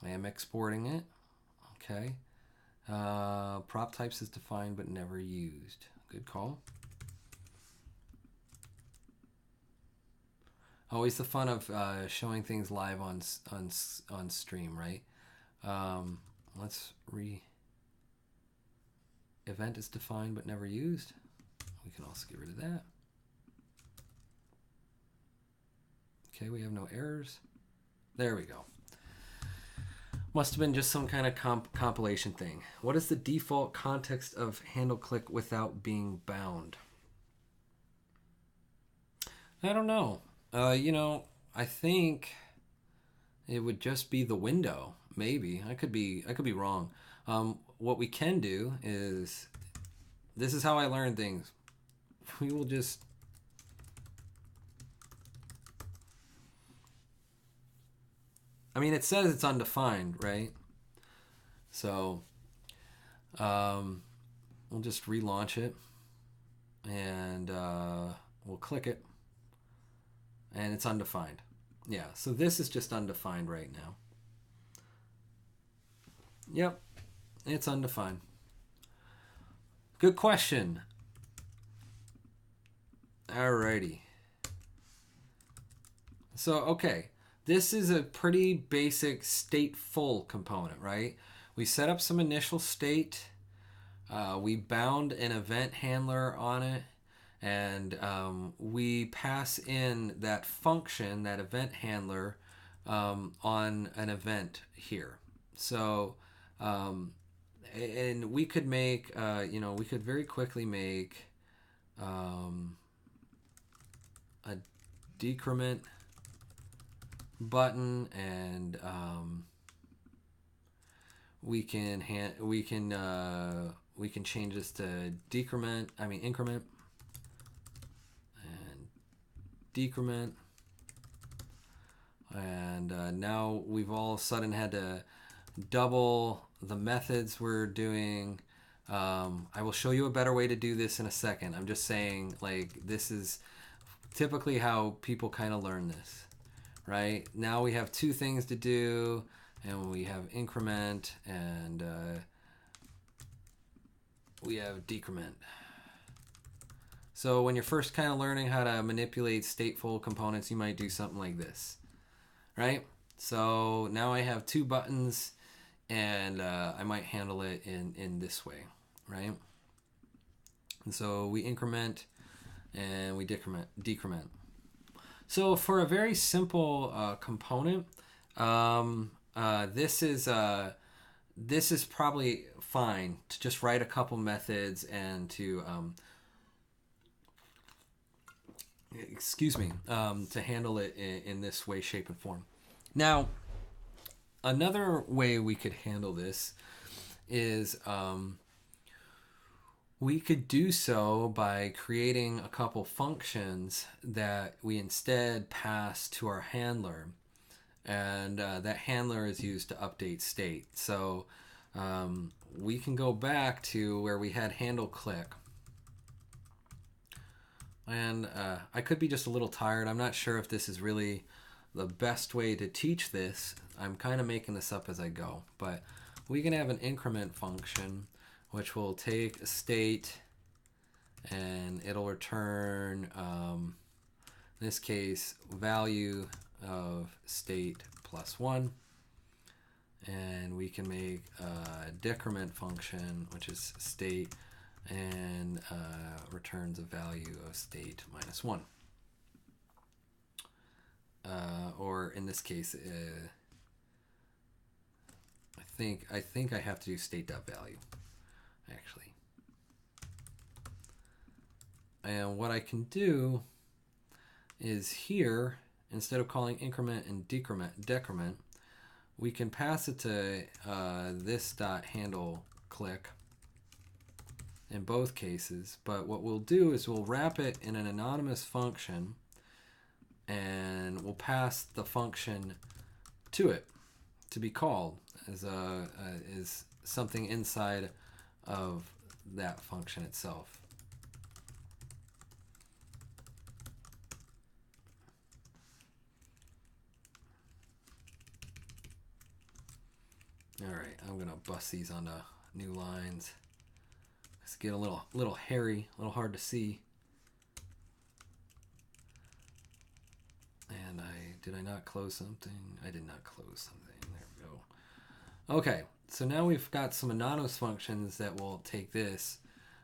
I am exporting it. Okay. Prop types is defined but never used. Good call. Always the fun of showing things live on stream, right? Let's event is defined but never used. We can also get rid of that. Okay, we have no errors. There we go. Must have been just some kind of compilation thing. What is the default context of handle click without being bound? I don't know. I think it would just be the window. Maybe I could be wrong. What we can do is, this is how I learn things. We will just it says it's undefined, right? So we'll just relaunch it and we'll click it and it's undefined. Yeah, so this is just undefined right now. Yep, it's undefined. Good question. Alrighty. So, okay. This is a pretty basic stateful component, right? We set up some initial state. We bound an event handler on it. And we pass in that function, that event handler, on an event here. So, and we could make, we could very quickly make a decrement button, and we can change this to increment and decrement, and now we've all of a sudden had to double the methods we're doing. I will show you a better way to do this in a second. I'm just saying, like, this is typically how people kind of learn this, right? Now we have two things to do, and we have increment and we have decrement. So when you're first kind of learning how to manipulate stateful components, you might do something like this, right? So now I have two buttons, and I might handle it in this way, right? And so we increment and we decrement. So for a very simple component, this is probably fine to just write a couple methods and to to handle it in this way, shape, and form. Now, another way we could handle this is we could do so by creating a couple functions that we instead pass to our handler, and that handler is used to update state. So we can go back to where we had handle click. And I could be just a little tired. I'm not sure if this is really the best way to teach this. I'm kind of making this up as I go. But we can have an increment function which will take a state and it'll return, in this case, value of state plus 1. And we can make a decrement function which is state and returns a value of state minus 1. Or in this case, I think I have to do state.value, actually. And what I can do is here, instead of calling increment and decrement, we can pass it to this dot handle click in both cases. But what we'll do is we'll wrap it in an anonymous function, and we'll pass the function to it to be called as something inside of that function itself. All right, I'm gonna bust these onto new lines. It's get a little hairy, a little hard to see. And did I not close something? I did not close something. There we go. Okay, so now we've got some anonymous functions that will take this,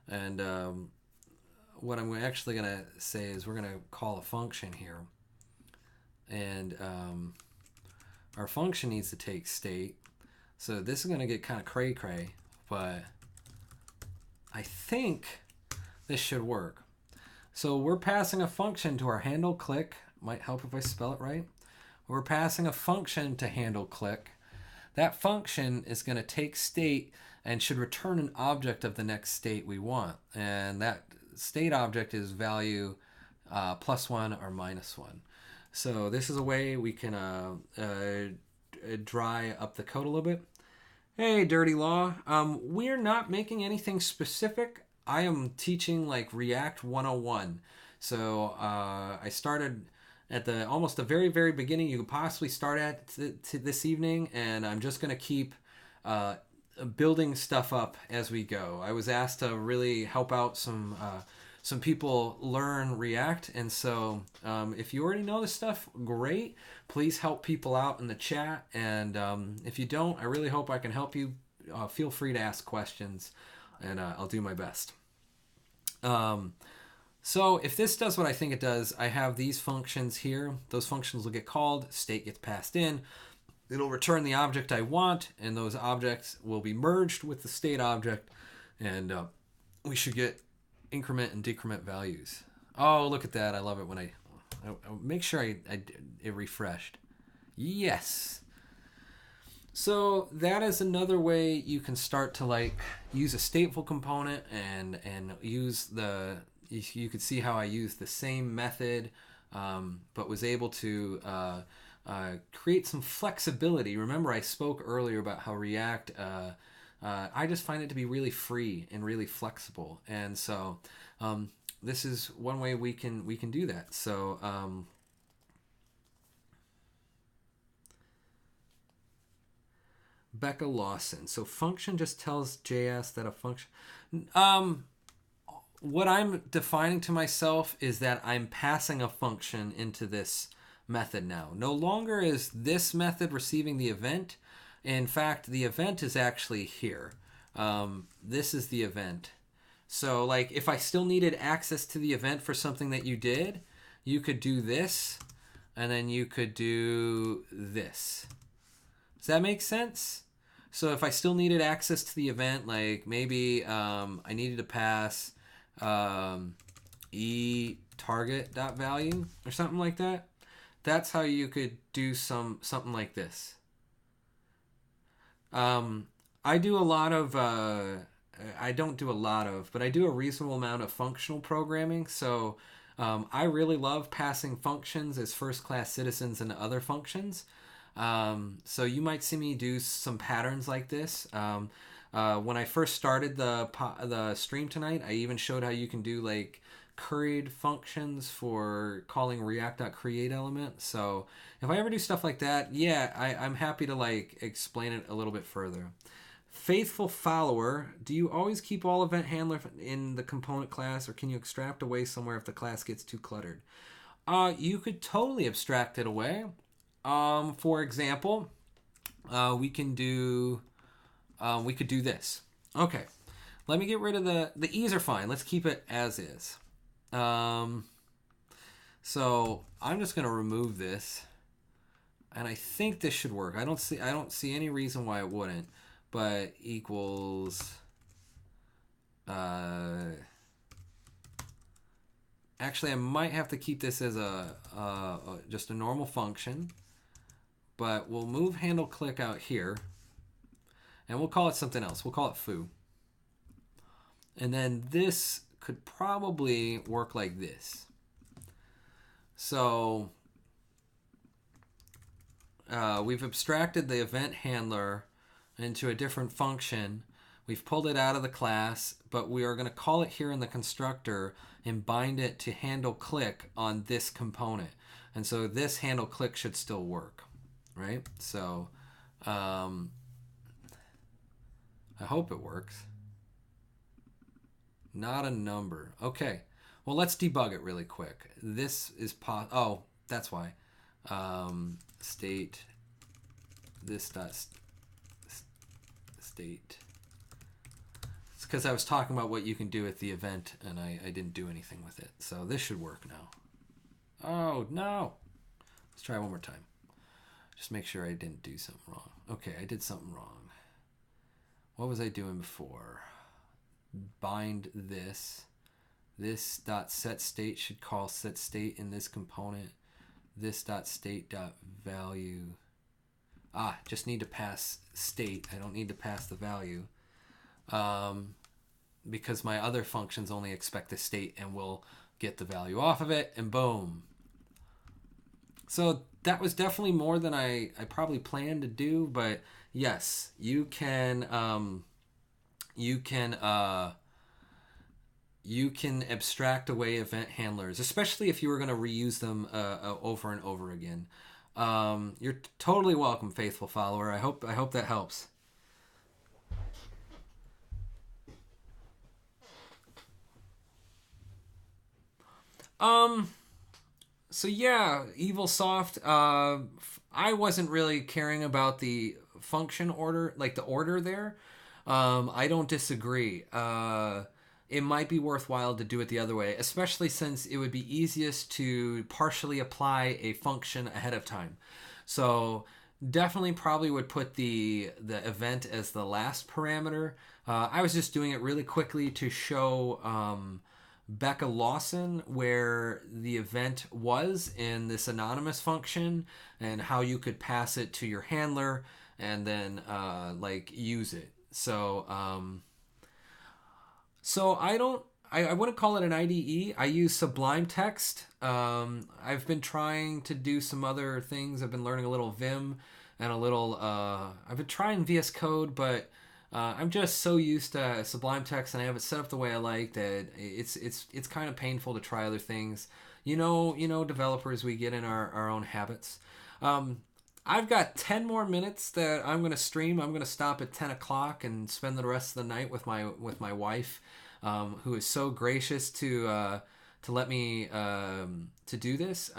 and what I'm actually gonna say is we're gonna call a function here, and our function needs to take state. So this is gonna get kind of cray-cray, but I think this should work. So we're passing a function to our handle click. Might help if I spell it right. We're passing a function to handle click. That function is going to take state and should return an object of the next state we want. And that state object is value plus 1 or minus 1. So this is a way we can dry up the code a little bit. Hey, Dirty Law. We're not making anything specific. I am teaching like React 101. So I started at almost the very, very beginning you could possibly start at this evening, and I'm just going to keep building stuff up as we go. I was asked to really help out some people learn React, and so if you already know this stuff, great. Please help people out in the chat, and if you don't, I really hope I can help you. Feel free to ask questions, and I'll do my best. So if this does what I think it does, I have these functions here. Those functions will get called, state gets passed in, it'll return the object I want, and those objects will be merged with the state object, and we should get increment and decrement values. Oh, look at that. I love it when I make sure it refreshed. Yes. So that is another way you can start to like use a stateful component and use the, you could see how I used the same method, but was able to create some flexibility. Remember, I spoke earlier about how React, I just find it to be really free and really flexible. And so this is one way we can do that. So Becca Lawson. So function just tells JS that a function. What I'm defining to myself is that I'm passing a function into this method now. No longer is this method receiving the event. In fact, the event is actually here. This is the event. So like if I still needed access to the event for something that you did, you could do this, and then you could do this. Does that make sense? So if I still needed access to the event, like maybe I needed to pass eTarget.value or something like that, that's how you could do something like this. I do a lot of I don't do a lot of, but I do a reasonable amount of functional programming. So I really love passing functions as first-class citizens into other functions. So you might see me do some patterns like this. When I first started the stream tonight, I even showed how you can do like curried functions for calling React.createElement. So if I ever do stuff like that, yeah, I'm happy to like explain it a little bit further. Faithful follower, do you always keep all event handler in the component class, or can you extract away somewhere if the class gets too cluttered? You could totally abstract it away. For example, we could do this. Okay, let me get rid of the e's are fine. Let's keep it as is. So I'm just gonna remove this, and I think this should work. I don't see any reason why it wouldn't. But equals. Actually, I might have to keep this as just a normal function. But we'll move handle click out here, and we'll call it something else. We'll call it foo. And then this could probably work like this. So we've abstracted the event handler into a different function. We've pulled it out of the class, but we are going to call it here in the constructor and bind it to handle click on this component. And so this handle click should still work, right? So I hope it works. Not a number. Okay. Well, let's debug it really quick. This is oh, that's why. State this dot state. It's because I was talking about what you can do with the event, and I didn't do anything with it. So this should work now. Oh, no. Let's try one more time. Just make sure I didn't do something wrong. Okay, I did something wrong. What was I doing before? Bind this. This dot set state should call set state in this component. This dot state dot value. Just need to pass state. I don't need to pass the value. Because my other functions only expect the state and will get the value off of it, and boom. So that was definitely more than I probably planned to do, but yes, you can abstract away event handlers, especially if you were going to reuse them over and over again. You're totally welcome, faithful follower. I hope that helps. So yeah, EvilSoft, I wasn't really caring about the function order, like the order there. I don't disagree. It might be worthwhile to do it the other way, especially since it would be easiest to partially apply a function ahead of time. So definitely probably would put the event as the last parameter. I was just doing it really quickly to show Becca Lawson where the event was in this anonymous function and how you could pass it to your handler and then like use it. So I wouldn't call it an IDE. I use Sublime Text. I've been trying to do some other things. I've been learning a little Vim and a little I've been trying VS Code, but I'm just so used to Sublime Text, and I have it set up the way I like that it's kind of painful to try other things. Developers, we get in our own habits. I've got 10 more minutes that I'm going to stream. I'm going to stop at 10 o'clock and spend the rest of the night with my wife, who is so gracious to let me to do this.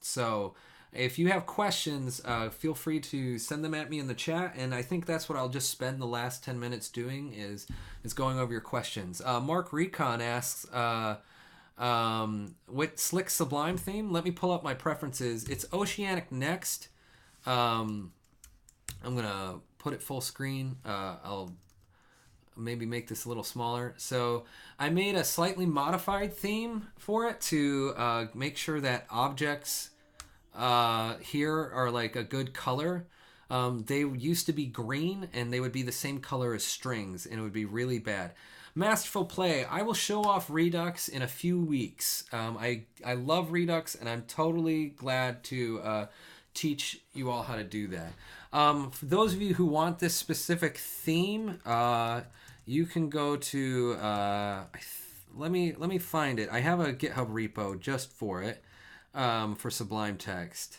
So if you have questions, feel free to send them at me in the chat. And I think that's what I'll just spend the last 10 minutes doing is going over your questions. Mark Recon asks, what Slick Sublime theme? Let me pull up my preferences. It's Oceanic Next. I'm gonna put it full screen. I'll maybe make this a little smaller. So I made a slightly modified theme for it to make sure that objects here are like a good color. They used to be green and they would be the same color as strings, and it would be really bad. Masterful Play. I will show off Redux in a few weeks. I love Redux, and I'm totally glad to teach you all how to do that. For those of you who want this specific theme, you can go to let me find it. I have a GitHub repo just for it, for Sublime Text.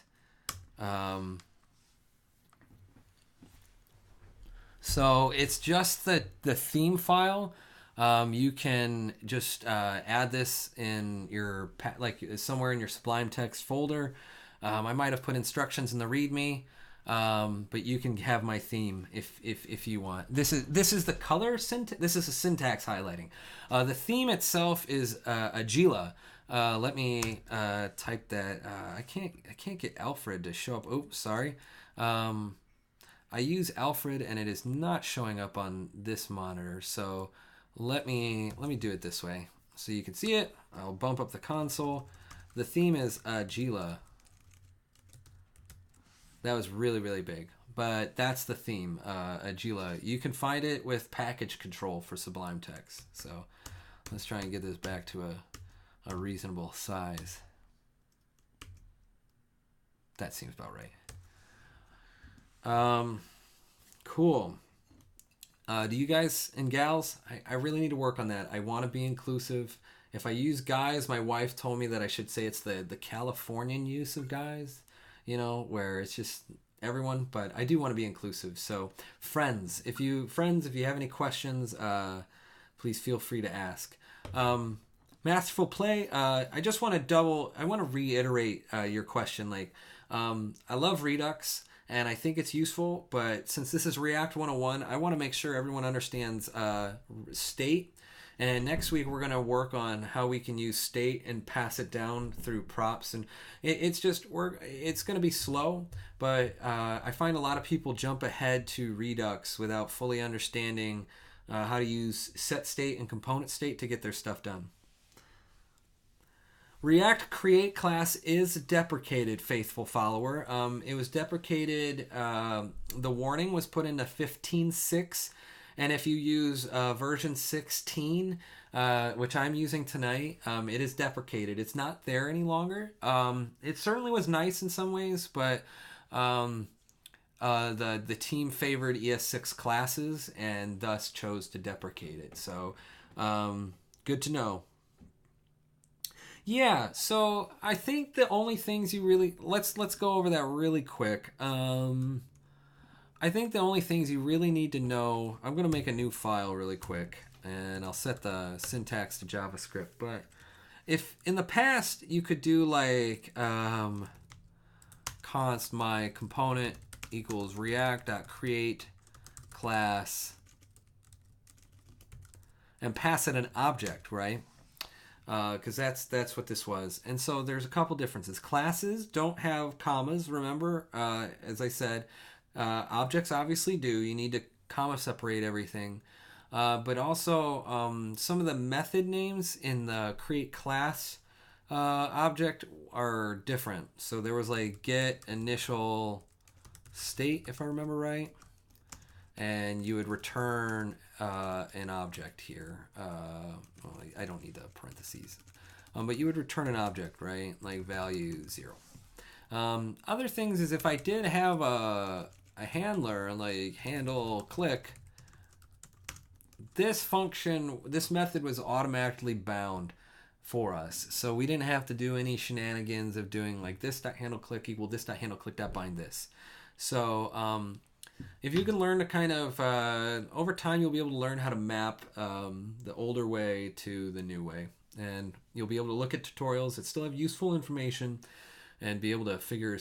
So it's just the theme file. You can just add this in your somewhere in your Sublime Text folder. I might have put instructions in the README, but you can have my theme if you want. This is the color syntax. This is a syntax highlighting. The theme itself is Agila. Let me type that. I can't get Alfred to show up. Oops, sorry. I use Alfred and it is not showing up on this monitor. So let me do it this way so you can see it. I'll bump up the console. The theme is Agila. That was really, really big. But that's the theme, Agila. You can find it with package control for Sublime Text. So let's try and get this back to a reasonable size. That seems about right. Cool. Do you guys and gals, I really need to work on that. I want to be inclusive. If I use guys, my wife told me that I should say it's the Californian use of guys. Where it's just everyone, but I do want to be inclusive. So friends, if you have any questions, please feel free to ask. Masterful Play, I want to reiterate your question. I love Redux and I think it's useful, but since this is React 101, I want to make sure everyone understands state. And next week we're going to work on how we can use state and pass it down through props. And it's going to be slow, but I find a lot of people jump ahead to Redux without fully understanding how to use set state and component state to get their stuff done. React Create class is deprecated, faithful follower. It was deprecated. The warning was put into 15.6. And if you use version 16, which I'm using tonight, it is deprecated. It's not there any longer. It certainly was nice in some ways, but the team favored ES6 classes and thus chose to deprecate it. So good to know. Yeah, so I think the only things you really let's go over that really quick. I think the only things you really need to know, I'm going to make a new file really quick, and I'll set the syntax to JavaScript. But if in the past you could do const my component equals React.create class and pass it an object, right? Because that's what this was. And so there's a couple differences. Classes don't have commas, remember, as I said. Objects obviously do. You need to comma separate everything. But also some of the method names in the create class object are different. So there was get initial state, if I remember right. And you would return an object here. I don't need the parentheses. But you would return an object, right? Value 0. Other things is if I did have a handler handle click, this method was automatically bound for us. So we didn't have to do any shenanigans of doing like this.handleClick equal this.handleClick dot bind this. So if you can learn to kind of, over time, you'll be able to learn how to map the older way to the new way. And you'll be able to look at tutorials that still have useful information and be able to figure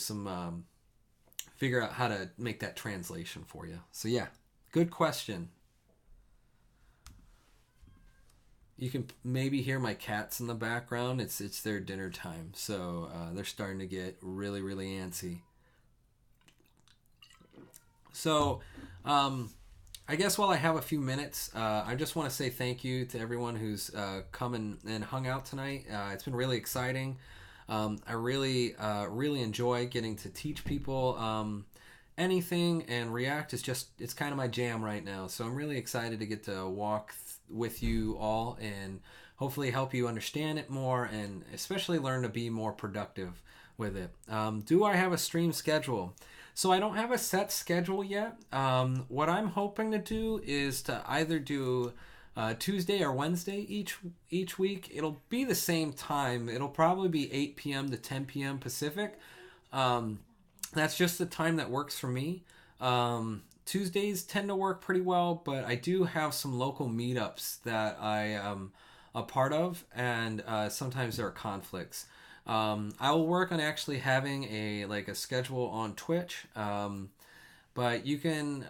out how to make that translation for you. So yeah, good question. You can maybe hear my cats in the background. It's their dinner time, so they're starting to get really, really antsy. So I guess while I have a few minutes, I just want to say thank you to everyone who's come and hung out tonight. It's been really exciting. I really enjoy getting to teach people anything, and React is it's kind of my jam right now. So I'm really excited to get to walk with you all and hopefully help you understand it more and especially learn to be more productive with it. Do I have a stream schedule? So I don't have a set schedule yet. What I'm hoping to do is to either do Tuesday or Wednesday each week. It'll be the same time. It'll probably be 8 p.m. to 10 p.m. Pacific. That's just the time that works for me. Tuesdays tend to work pretty well, but I do have some local meetups that I am a part of, and sometimes there are conflicts. I will work on actually having a schedule on Twitch, but you can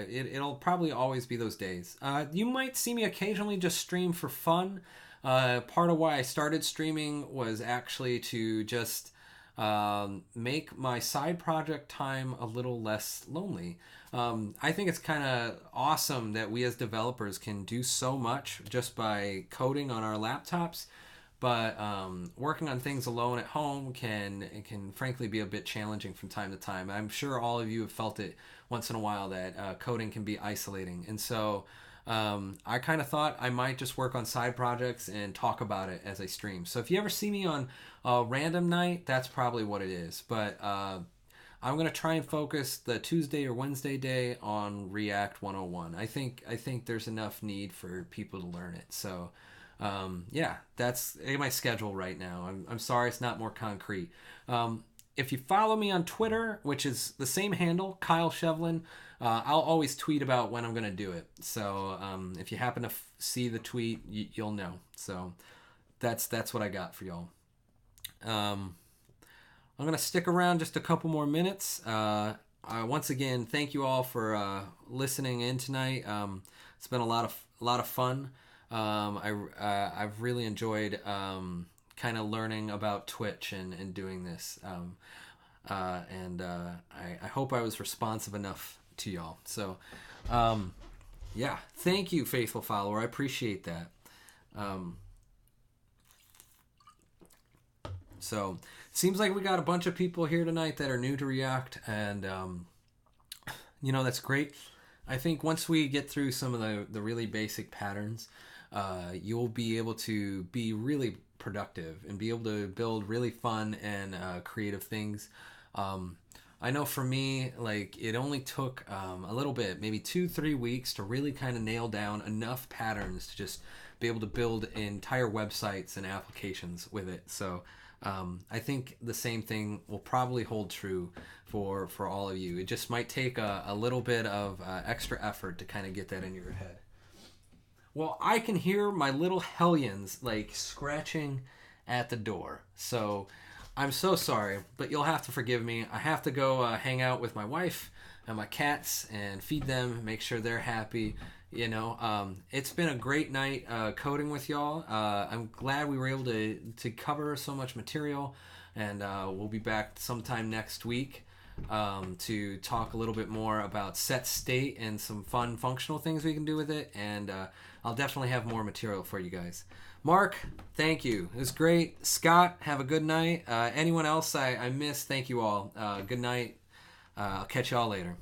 it'll probably always be those days. You might see me occasionally just stream for fun. Part of why I started streaming was actually to just make my side project time a little less lonely. I think it's kind of awesome that we as developers can do so much just by coding on our laptops. But working on things alone at home can frankly be a bit challenging from time to time. I'm sure all of you have felt it once in a while that coding can be isolating. And so I kind of thought I might just work on side projects and talk about it as I stream. So if you ever see me on a random night, that's probably what it is. But I'm going to try and focus the Tuesday or Wednesday day on React 101. I think there's enough need for people to learn it. So yeah, that's my schedule right now. I'm sorry it's not more concrete. If you follow me on Twitter, which is the same handle, Kyle Shevlin, I'll always tweet about when I'm going to do it. So if you happen to see the tweet, you'll know. So that's what I got for y'all. I'm going to stick around just a couple more minutes. Once again, thank you all for listening in tonight. It's been a lot of fun. I've really enjoyed kind of learning about Twitch and doing this. I hope I was responsive enough to y'all. So, yeah, thank you, faithful follower. I appreciate that. So, seems like we got a bunch of people here tonight that are new to React, and that's great. I think once we get through some of the really basic patterns, you'll be able to be really productive and be able to build really fun and creative things. I know for me, it only took a little bit, maybe 2-3 weeks to really kind of nail down enough patterns to just be able to build entire websites and applications with it. So I think the same thing will probably hold true for all of you. It just might take a little bit of extra effort to kind of get that in your head. Well, I can hear my little hellions scratching at the door. So I'm so sorry, but you'll have to forgive me. I have to go hang out with my wife and my cats and feed them, make sure they're happy. It's been a great night coding with y'all. I'm glad we were able to cover so much material, and we'll be back sometime next week to talk a little bit more about set state and some fun functional things we can do with it, and I'll definitely have more material for you guys. Mark, thank you. It was great. Scott, have a good night. Anyone else I missed, thank you all. Good night. I'll catch y'all later.